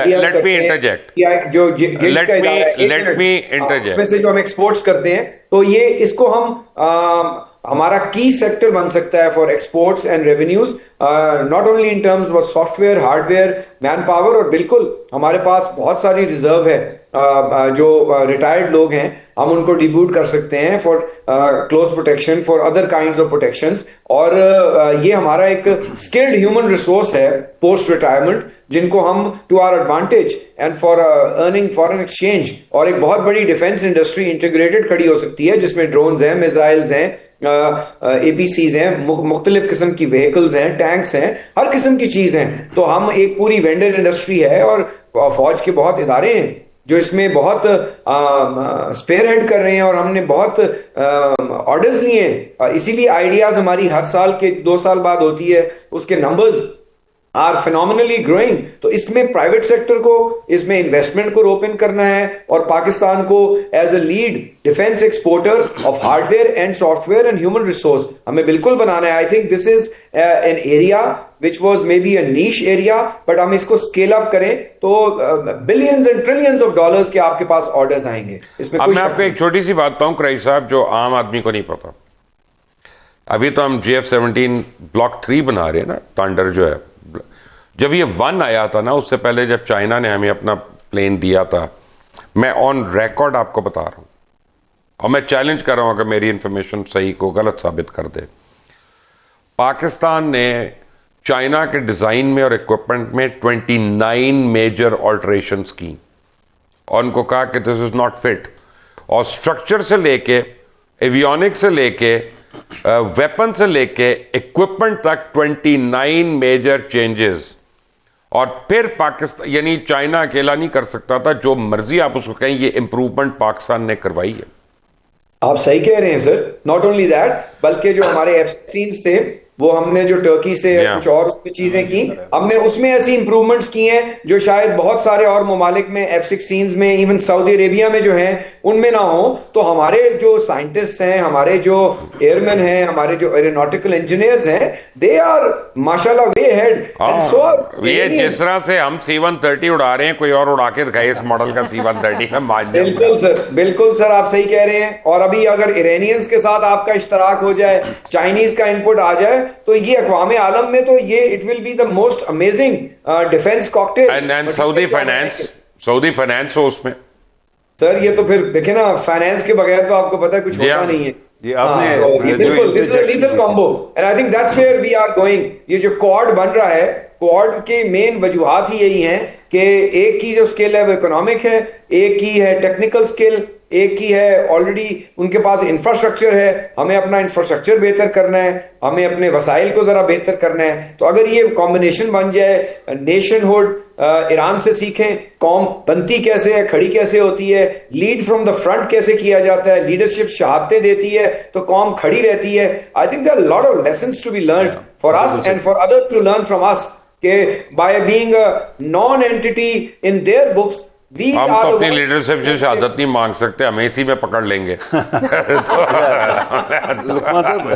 लेट मी इंटरजेक्ट, जो लेट मी इंटरजेक्ट, उसमें से जो हम एक्सपोर्ट्स करते हैं, तो ये इसको हम हमारा की सेक्टर बन सकता है for exports and revenues, not only in terms of software, hardware, man power, और बिल्कुल हमारे पास बहुत सारी रिजर्व है। जो रिटायर्ड लोग हैं हम उनको डिब्यूट कर सकते हैं for close protection, for other kinds of protections. और ये हमारा एक स्किल्ड ह्यूमन रिसोर्स है पोस्ट रिटायरमेंट, जिनको हम to our advantage and for earning foreign exchange, और एक बहुत बड़ी डिफेंस इंडस्ट्री इंटीग्रेटेड खड़ी हो सकती है, जिसमें ड्रोन्स हैं, मिसाइल्स हैं, APCs हैं, मुख्तलिफ किस्म की व्हीकल्स हैं, टैंक्स हैं, हर किस्म की चीज हैं। तो हम एक पूरी वेंडर इंडस्ट्री है, और फौज के बहुत इदारे हैं जो इसमें बहुत स्पेयर हेड कर रहे हैं, और हमने बहुत ऑर्डर्स लिए हैं। इसीलिए आइडियाज हमारी हर साल के 2 साल बाद होती है, उसके नंबर्स आर फिनोमिनली ग्रोइंग। तो इसमें प्राइवेट सेक्टर को, इसमें इन्वेस्टमेंट को रोप इन करना है, और पाकिस्तान को as a lead defence exporter of hardware and software and human resource हमें बिल्कुल बनाना है। I think this is an area which was maybe a niche area, but हम इसको स्केल अप करें तो billions and trillions of dollars के आपके पास ऑर्डर्स आएंगे। इसमें मैं आपको एक छोटी सी बात बताऊं क्राइस साहब, जो आम आदमी को नहीं पता। अभी तो हम JF-17 ब्लॉक 3 बना रहे हैं ना, थंडर जो है। जब ये 1 आया था ना, उससे पहले जब चाइना ने हमें अपना प्लेन दिया था, मैं ऑन रिकॉर्ड आपको बता रहा हूं, और मैं चैलेंज कर रहा हूं अगर मेरी इंफॉर्मेशन सही को गलत साबित कर दे। पाकिस्तान ने चाइना के डिजाइन में और इक्विपमेंट में 29 मेजर ऑल्टरेशंस की, और उनको कहा कि दिस इज नॉट फिट। और स्ट्रक्चर से लेके, एवियोनिक्स से लेके, वेपन से लेके इक्विपमेंट तक 29 मेजर चेंजेस। और फिर पाकिस्तान, यानी चाइना अकेला नहीं कर सकता था, जो मर्जी आप उसको कहें, ये इंप्रूवमेंट पाकिस्तान ने करवाई है। आप सही कह रहे हैं सर। नॉट ओनली दैट, बल्कि जो हमारे F-16s थे वो हमने जो टर्की से कुछ और उसमें चीजें की, हमने उसमें ऐसी इंप्रूवमेंट्स की हैं जो शायद बहुत सारे और ममालिक में F-16s में, इवन सऊदी अरेबिया में जो हैं उनमें ना हो। तो हमारे जो साइंटिस्ट हैं, हमारे जो एयरमैन हैं, हमारे जो एरोनॉटिकल इंजीनियर्स हैं, दे आर माशाल्लाह वे हेड। एंड सो ये जिस तरह से हम C-130 उड़ा रहे हैं, कोई और उड़ा के दिखाए इस मॉडल का C-130 में मान जाऊंगा। बिल्कुल सर आप सही कह रहे हैं। और अभी अगर इरानियंस के साथ आपका इश्तराक हो जाए, चाइनीज का इनपुट आ जाए, तो ये अक़वाम आलम में तो ये it will be the most amazing defence cocktail. And Saudi finance हो उसमें सर। ये तो फिर देखे ना, फाइनेंस के बगैर तो आपको पता है कुछ होता नहीं है। ये आपने बिल्कुल, this is a lethal combo and I think that's where we are going. ये जो क्वाड बन रहा है, क्वाड के मेन वजूहात ही यही हैं कि एक की जो स्किल है वो इकोनॉमिक है, एक की है टेक्निकल स्किल, एक की है ऑलरेडी उनके पास इंफ्रास्ट्रक्चर है। हमें अपना इंफ्रास्ट्रक्चर बेहतर करना है, हमें अपने वसाइल को जरा बेहतर करना है। तो अगर ये कॉम्बिनेशन बन जाए, नेशनहुड ईरान से सीखें, कौम बनती कैसे है, खड़ी कैसे होती है, लीड फ्रॉम द फ्रंट कैसे किया जाता है, लीडरशिप शहादतें देती है तो कौम खड़ी रहती है। I think there are lot of lessons to be learned for us and for others to learn from us, के by being a non entity in their books हम तो अपनी लीडरशिप से शहादत नहीं मांग सकते, हम इसी में पकड़ लेंगे।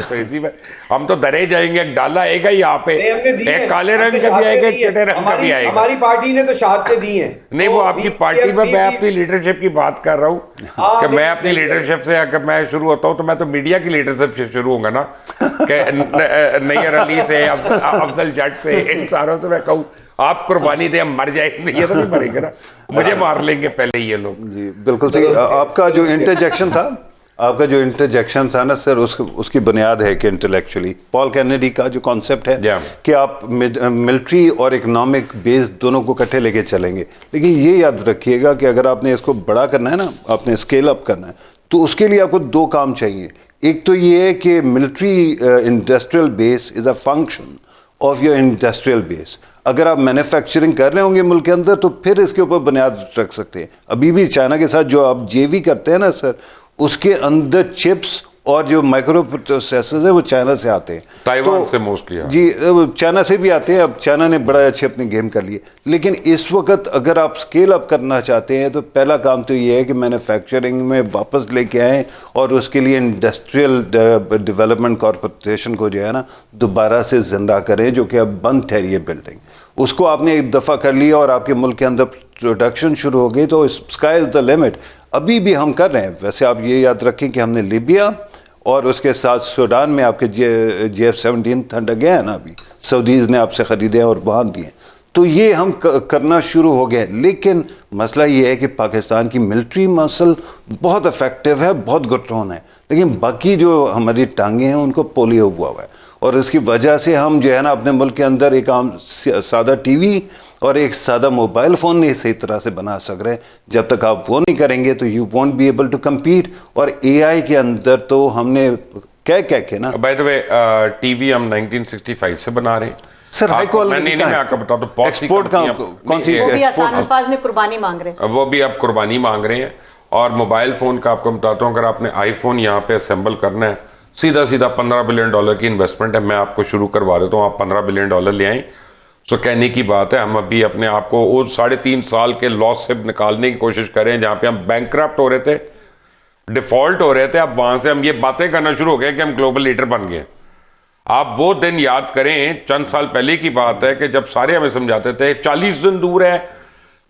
तो इसी में हम तो डरे जाएंगे। एक डाला आएगा यहाँ पे, एक काले रंग का भी आएगा, एक चिट्टे रंग का भी आएगा। हमारी पार्टी ने तो शहादतें दी हैं। नहीं, वो आपकी पार्टी में, मैं अपनी लीडरशिप की बात कर रहा हूँ कि मैं अपनी लीडरशिप से अगर मैं शुरू होता हूँ तो मैं तो मीडिया की लीडरशिप से शुरू होगा ना, नैयर अली से, अफजल जट से, इन सारों से मैं कहूँ आप कुर्बानी दे, हम मर जाएंगे। ये तो नहीं मरेंगे ना, मुझे मार लेंगे पहले ये लोग। जी बिल्कुल सही। आपका जो इंटरजेक्शन था ना सर, उसकी बुनियाद है कि इंटेलेक्चुअली पॉल कैनेडी का जो कॉन्सेप्ट है कि आप मिलिट्री और इकोनॉमिक बेस दोनों को इकट्ठे लेके चलेंगे। लेकिन ये याद रखिएगा कि अगर आपने इसको बड़ा करना है ना, आपने स्केल अप करना है, तो उसके लिए आपको दो काम चाहिए। एक तो ये है कि military industrial base is a function of your industrial base. अगर आप मैन्युफैक्चरिंग कर रहे होंगे मुल्क के अंदर तो फिर इसके ऊपर बुनियाद रख सकते हैं। अभी भी चाइना के साथ जो आप जेवी करते हैं ना सर, उसके अंदर चिप्स और जो माइक्रो प्रोसेसर्स है वो चाइना से आते हैं, ताइवान से मोस्टली। जी चाइना से भी आते हैं। अब चाइना ने बड़ा अच्छे अपने गेम कर लिए। लेकिन इस वक्त अगर आप स्केल अप करना चाहते हैं तो पहला काम तो ये है कि मैन्युफैक्चरिंग में वापस लेके आएँ और उसके लिए इंडस्ट्रियल डेवलपमेंट कॉरपोरेशन को जो है ना दोबारा से जिंदा करें, जो कि अब बंद ठहरी है बिल्डिंग। उसको आपने एक दफ़ा कर लिया और आपके मुल्क के अंदर प्रोडक्शन शुरू हो गई तो स्काई इज द लिमिट। अभी भी हम कर रहे हैं। वैसे आप ये याद रखें कि हमने लीबिया और उसके साथ सूडान में आपके JF-17 थंडर गए हैं ना, अभी सऊदीज़ ने आपसे ख़रीदे और वहाँ दिए, तो ये हम करना शुरू हो गए। लेकिन मसला ये है कि पाकिस्तान की मिलिट्री मसल बहुत इफेक्टिव है, बहुत गुटरोन है, लेकिन बाकी जो हमारी टांगें हैं उनको पोलियो हुआ है। और इसकी वजह से हम जो है ना अपने मुल्क के अंदर एक आम सादा टीवी और एक सादा मोबाइल फ़ोन नहीं सही तरह से बना सक रहे। जब तक आप वो नहीं करेंगे तो you won't be able to compete. और AI के अंदर तो हमने कह के ना, बाय द वे टीवी हम 1965 से बना रहे हैं सर, हाई क्वालिटी। मैं आपको बता दूं, एक्सपोर्ट का कौन सी, वो भी आसान अल्फाज में कुर्बानी मांग रहे हैं, वो भी आप कुर्बानी मांग रहे हैं। और मोबाइल फोन का आपको बताता हूँ, अगर आपने आईफोन यहाँ पे असेंबल करना है, सीधा $15 बिलियन की इन्वेस्टमेंट है। मैं आपको शुरू करवा देता हूँ, आप $15 बिलियन ले आए। सो कहने की बात है, हम अभी अपने आप को वो 3.5 साल के लॉस से निकालने की कोशिश करें, जहां पे हम बैंकक्रप्ट हो रहे थे, डिफॉल्ट हो रहे थे। अब वहां से हम ये बातें करना शुरू हो गए कि हम ग्लोबल लीडर बन गए। आप वो दिन याद करें, चंद साल पहले की बात है कि जब सारे हमें समझाते थे 40 दिन दूर है,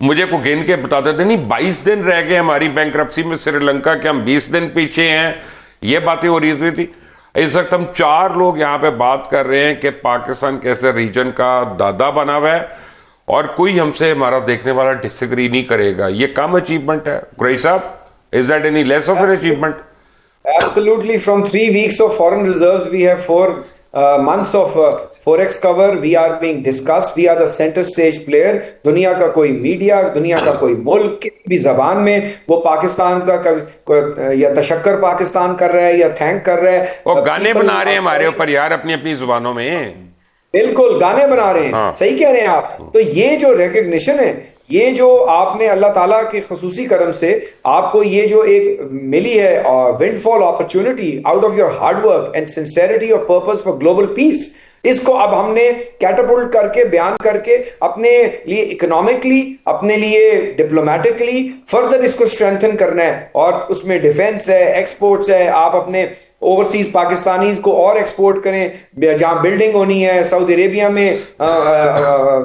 मुझे को गिन के बताते थे नहीं 22 दिन रह गए हमारी बैंकरप्सी में श्रीलंका के, हम 20 दिन पीछे हैं, ये बातें हो रही थी। इस वक्त हम 4 लोग यहाँ पे बात कर रहे हैं कि पाकिस्तान कैसे रीजन का दादा बना हुआ है और कोई हमसे हमारा देखने वाला डिसएग्री नहीं करेगा। ये कम अचीवमेंट है कुरैशी साहब? Is that any less of an achievement? Absolutely. From 3 weeks of foreign reserves, we have 4 months of forex cover. We are being discussed. We are the center stage player. दुनिया का कोई media, दुनिया का कोई मुल्क किसी भी जबान में वो पाकिस्तान का या तशक्कर पाकिस्तान कर रहा है या थैंक कर रहा है। वो गाने बना रहे हैं हमारे ऊपर यार, अपनी अपनी जुबानों में। बिल्कुल गाने बना रहे हैं। हाँ। सही कह रहे हैं आप। तो ये जो रिकग्निशन है, ये जो आपने अल्लाह ताला के खसूसी करम से आपको ये जो एक मिली है windfall opportunity out of your hard work and sincerity of purpose for global piece, इसको अब हमने कैटापुल्ट करके, बयान करके, अपने लिए इकोनॉमिकली, अपने लिए डिप्लोमेटिकली फर्दर इसको स्ट्रेंथन करना है। और उसमें डिफेंस है, एक्सपोर्ट्स है, आप अपने ओवरसीज पाकिस्तानीज को और एक्सपोर्ट करें, जहां बिल्डिंग होनी है, सऊदी अरेबिया में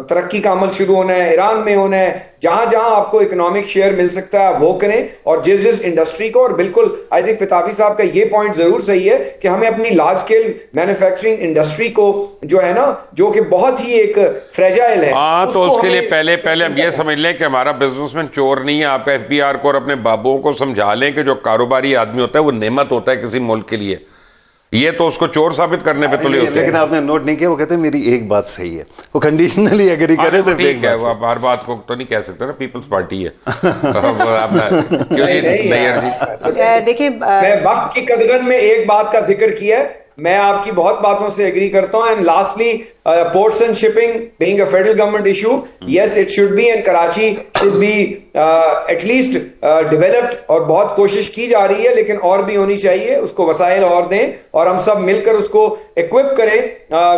तरक्की का अमल शुरू होना है, ईरान में होना है, जहां जहां आपको इकोनॉमिक शेयर मिल सकता है वो करें। और जिस जिस इंडस्ट्री को, और बिल्कुल आई थिंक पिताफी साहब का ये पॉइंट जरूर सही है कि हमें अपनी लार्ज स्केल मैन्युफैक्चरिंग इंडस्ट्री को जो है ना, जो कि बहुत ही एक फ्रेजाइल है, हाँ, तो उसके लिए पहले हम ये समझ लें कि हमारा बिजनेसमैन चोर नहीं है। आप एफबीआर को और अपने बाबुओं को समझा लें कि जो कारोबारी आदमी होता है वो नेमत होता है किसी मुल्क के लिए। ये तो उसको चोर साबित करने पे तुले होते हैं। लेकिन आपने नोट नहीं किया, वो कहते हैं मेरी एक बात सही है, वो कंडीशनली एग्री करे तो ठीक है, वो हर बात को तो नहीं कह सकते ना, पीपल्स पार्टी है। क्यों नहीं? देखिए, मैं वक्त की कदर में एक बात का जिक्र किया है, मैं आपकी बहुत बातों से एग्री करता हूं। And lastly, ports and shipping being a federal government issue, yes it should be, and Karachi should be at least developed, और बहुत कोशिश की जा रही है, लेकिन और भी होनी चाहिए, उसको वसाइल और दें और हम सब मिलकर उसको equip करें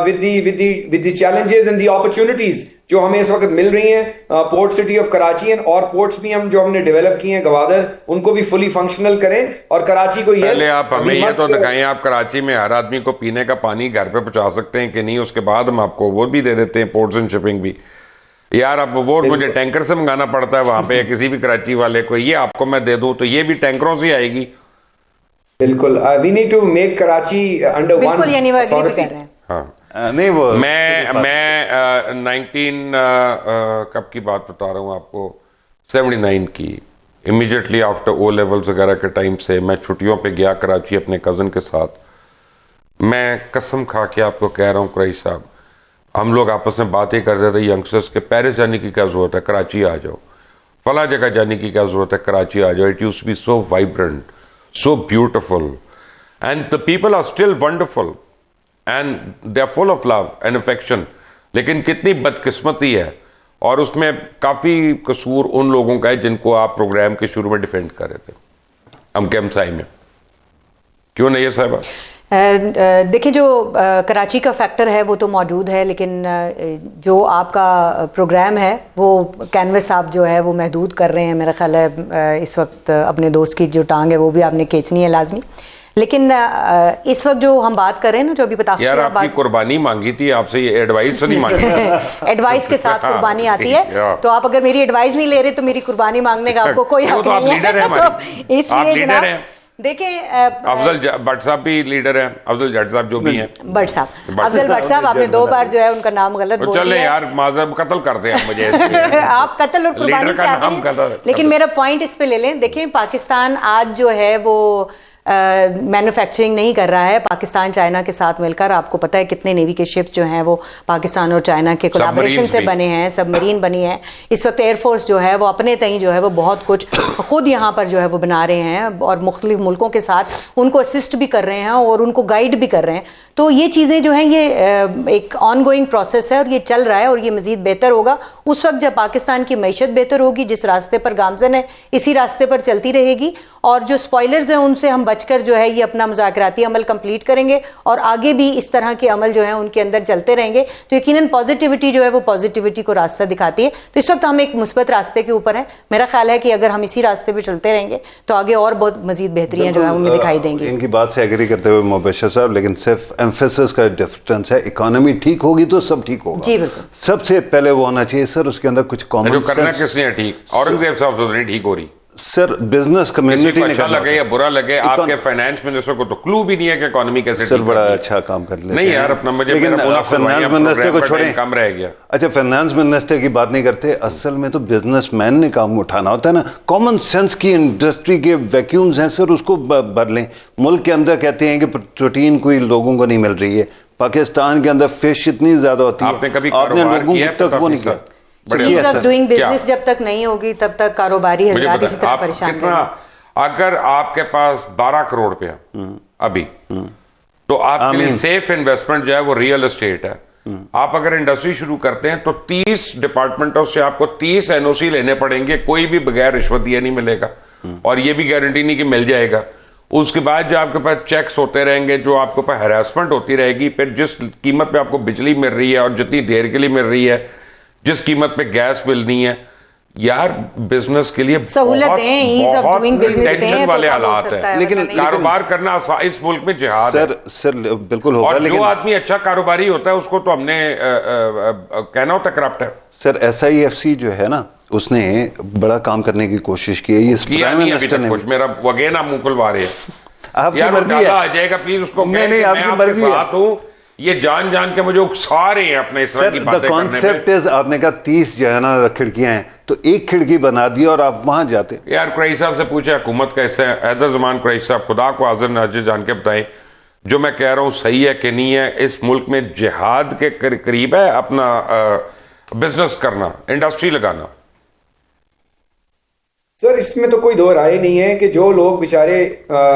with the challenges and the opportunities जो हमें इस वक्त मिल रही हैं। Port city of Karachi and और पोर्ट्स भी हम जो हमने डेवलप किए हैं गवादर, उनको भी फुली फंक्शनल करें। और कराची को पहले आप हमें ये तो दिखाएं, आप कराची में हर आदमी को पीने का पानी घर पे पहुंचा सकते हैं कि नहीं, उसके बाद हम आपको वो भी दे देते हैं, पोर्ट्स एंड शिपिंग भी। यार अब वो मुझे टैंकर से मंगाना पड़ता है वहां पे किसी भी कराची वाले को, ये आपको मैं दे दूं तो ये भी टैंकरों से आएगी। बिल्कुल, we need to make Karachi under one. बिल्कुल, यानी वो एग्री भी कर रहे हैं। हाँ, नहीं, वो मैं 19 कब की बात बता रहा हूँ आपको, 79 की, इमीडिएटली आफ्टर ओ लेवल्स वगैरह के टाइम से मैं छुट्टियों पे गया कराची अपने कज़न के साथ। मैं कसम खा के आपको कह रहा हूँ कुरैशी साहब, हम लोग आपस में बातें कर रहे थे यंगस्टर्स के, पेरिस जाने की क्या जरूरत है, कराची आ जाओ, फला जगह जाने की क्या जरूरत है, कराची आ जाओ। It used to be so vibrant, so beautiful, and the people are still wonderful and they are full of love and affection. लेकिन कितनी बदकिस्मती है, और उसमें काफी कसूर उन लोगों का है जिनको आप प्रोग्राम के शुरू में डिफेंड कर रहे थे, हम केमसाई में। क्यों नहीं है साहबा? देखिए, जो कराची का फैक्टर है वो तो मौजूद है, लेकिन जो आपका प्रोग्राम है वो कैनवस आप जो है वो महदूद कर रहे हैं। मेरा ख्याल है इस वक्त अपने दोस्त की जो टांग है वो भी आपने खींचनी है लाजमी। लेकिन इस वक्त जो हम बात कर रहे हैं ना, जो अभी बता यार आपकी कुर्बानी मांगी थी आपसे, ये एडवाइस तो नहीं मांगी। एडवाइस के साथ कुर्बानी आती है, तो आप अगर मेरी एडवाइस नहीं ले रहे तो मेरी कुर्बानी मांगने का आपको कोई हक नहीं है। तो इसलिए जनाब देखिए, अफजल भट्ट साहब भी लीडर हैं, अफजल जट साहब जो भी हैं, भट्ट साहब, अफजल भट्ट साहब, आपने 2 बार जो है उनका नाम गलत बोल दिया। चले यार, माजर कत्ल करते हैं मुझे। आप कत्ल और कुर्बानी से आते हैं, लेकिन मेरा पॉइंट इस पे ले लें। देखिए, पाकिस्तान आज जो है वो मैन्युफैक्चरिंग नहीं कर रहा है। पाकिस्तान चाइना के साथ मिलकर, आपको पता है कितने नेवी के शिप्स जो हैं वो पाकिस्तान और चाइना के कोलैबोरेशन से बने हैं, सबमरीन बनी है। इस वक्त एयरफोर्स जो है वो अपने तई जो है वो बहुत कुछ खुद यहाँ पर जो है वो बना रहे हैं, और मुख्तलिफ मुल्कों के साथ उनको असिस्ट भी कर रहे हैं और उनको गाइड भी कर रहे हैं। तो ये चीज़ें जो हैं ये एक ऑन गोइंग प्रोसेस है और ये चल रहा है, और ये मजीद बेहतर होगा उस वक्त जब पाकिस्तान की मैशत बेहतर होगी। जिस रास्ते पर गामजन है इसी रास्ते पर चलती रहेगी, और जो स्पॉयलर्स हैं उनसे हम बचकर जो है ये अपना मुज़ाकराती अमल कंप्लीट करेंगे, और आगे भी इस तरह के अमल जो है उनके अंदर चलते रहेंगे। तो यकीनन पॉजिटिविटी जो है वो पॉजिटिविटी को रास्ता दिखाती है। तो इस वक्त हम एक मुस्बत रास्ते के ऊपर हैं। मेरा ख्याल है कि अगर हम इसी रास्ते पर चलते रहेंगे तो आगे और बहुत मजीद बेहतरियां जो है उनमें दिखाई देंगी। इनकी बात से एग्री करते हुए मुबश्शिर साहब, लेकिन सिर्फ एम्फेसिस का डिफरेंस है, इकोनॉमी ठीक होगी तो सब ठीक होगा। जी बिल्कुल, सबसे पहले वो होना चाहिए सर, उसके अंदर कुछ कॉमन सेंस। करना किसने ठीक? औरंगजेब साहब से नहीं ठीक हो रही सर, बिजनेस कम्युनिटी ने अच्छा लगे या बुरा लगे, आपके फाइनेंस मिनिस्टर को तो क्लू भी नहीं है कि इकोनॉमी कैसे सर बड़ा अच्छा काम कर लेते नहीं यार अपना, मुझे लेकिन फाइनेंस मिनिस्टर को छोड़ें, कम रह गया। अच्छा, फाइनेंस मिनिस्टर की बात नहीं करते, असल में तो बिजनेसमैन ने काम उठाना होता है ना। कॉमन सेंस की इंडस्ट्री के वैक्यूम्स हैं सर, उसको भर लें। मुल्क के अंदर कहते हैं कि प्रोटीन कोई लोगों को नहीं मिल रही है, पाकिस्तान के अंदर फिश इतनी ज्यादा होती है, आपने लोगों तक वो नहीं किया। डूइंग बिजनेस जब तक नहीं होगी तब तक कारोबारी हजरात इसी तरह परेशान कितना, अगर आपके पास 12 करोड़ रुपया अभी, तो आपके लिए सेफ इन्वेस्टमेंट जो है वो रियल एस्टेट है। आप अगर इंडस्ट्री शुरू करते हैं तो 30 डिपार्टमेंटों से आपको 30 एनओसी लेने पड़ेंगे, कोई भी बगैर रिश्वत दिए नहीं मिलेगा, और ये भी गारंटी नहीं कि मिल जाएगा। उसके बाद जो आपके पास चेक्स होते रहेंगे, जो आपके ऊपर हैरेसमेंट होती रहेगी, फिर जिस कीमत पे आपको बिजली मिल रही है और जितनी देर के लिए मिल रही है, जिस कीमत पे गैस मिलनी है, यार बिजनेस के लिए सहूलतें, ease of doing business tension वाले हालात है। लेकिन कारोबार करना इस मुल्क में जिहाद है। सर बिल्कुल होगा, और लेकिन जो आदमी अच्छा कारोबारी होता है उसको तो हमने कहना होता करप्ट है। सर SIFC जो है ना, उसने बड़ा काम करने की कोशिश की है। ये प्राइम मिनिस्टर ने कुछ मेरा वगैरह मुंह खुलवा रहे हैं। आपकी यार मर्जी है, आ जाएगा प्लीज, उसको नहीं, नहीं, आपकी मैं मर्जी है। साथ हूं, ये जान जान के मुझे उकसा रहे हैं अपने इस तरह की सर द बातें करने कॉन्सेप्ट पे। इज, आपने कहा 30 जो है ना खिड़कियां हैं, तो एक खिड़की बना दी और आप वहां जाते। यार कुरैशी साहब से पूछे हुकूमत कैसे है, हैदर जमान कुरैशी साहब खुदा को हाजिर नाजिर जान के बताएं जो मैं कह रहा हूं सही है कि नहीं है। इस मुल्क में जिहाद के करीब है अपना बिजनेस करना, इंडस्ट्री लगाना। सर इसमें तो कोई दो राय नहीं है कि जो लोग बेचारे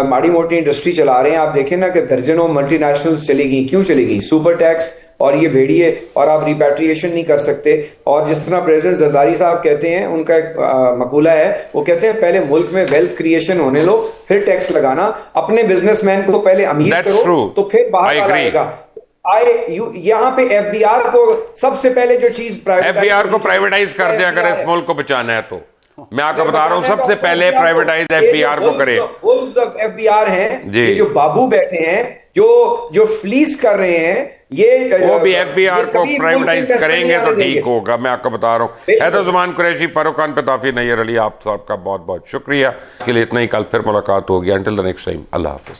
माड़ी मोटी इंडस्ट्री चला रहे हैं, आप देखें ना कि दर्जनों मल्टीनेशनल्स चलेगी। क्यों चलेगी? सुपर टैक्स और ये भेड़िए, और आप रिपैट्रिएशन नहीं कर सकते। और जिस तरह प्रेसिडेंट जरदारी साहब कहते हैं, उनका एक मकूला है, वो कहते हैं पहले मुल्क में वेल्थ क्रिएशन होने लो, फिर टैक्स लगाना। अपने बिजनेसमैन को पहले अमीर करो, तो फिर बाहर वाला आएगा। यहाँ पे FBR को सबसे पहले जो चीज FBR को प्राइवेटाइज कर दे अगर इस मुल्क को बचाना है तो। मैं आपको बता रहा हूं सबसे पहले प्राइवेटाइज FBR को करे। FBR हैं, ये जो बाबू बैठे हैं, जो फ्लीस कर रहे हैं, ये वो भी FBR को प्राइवेटाइज करेंगे तो ठीक होगा। मैं आपको बता रहा हूं। हैदर जमान कुरैशी, फारूक खान पेताफी, नैयर अली, आप सबका बहुत बहुत शुक्रिया। इसके लिए इतना ही। कल फिर मुलाकात होगी। Until the next time, Allah Hafiz.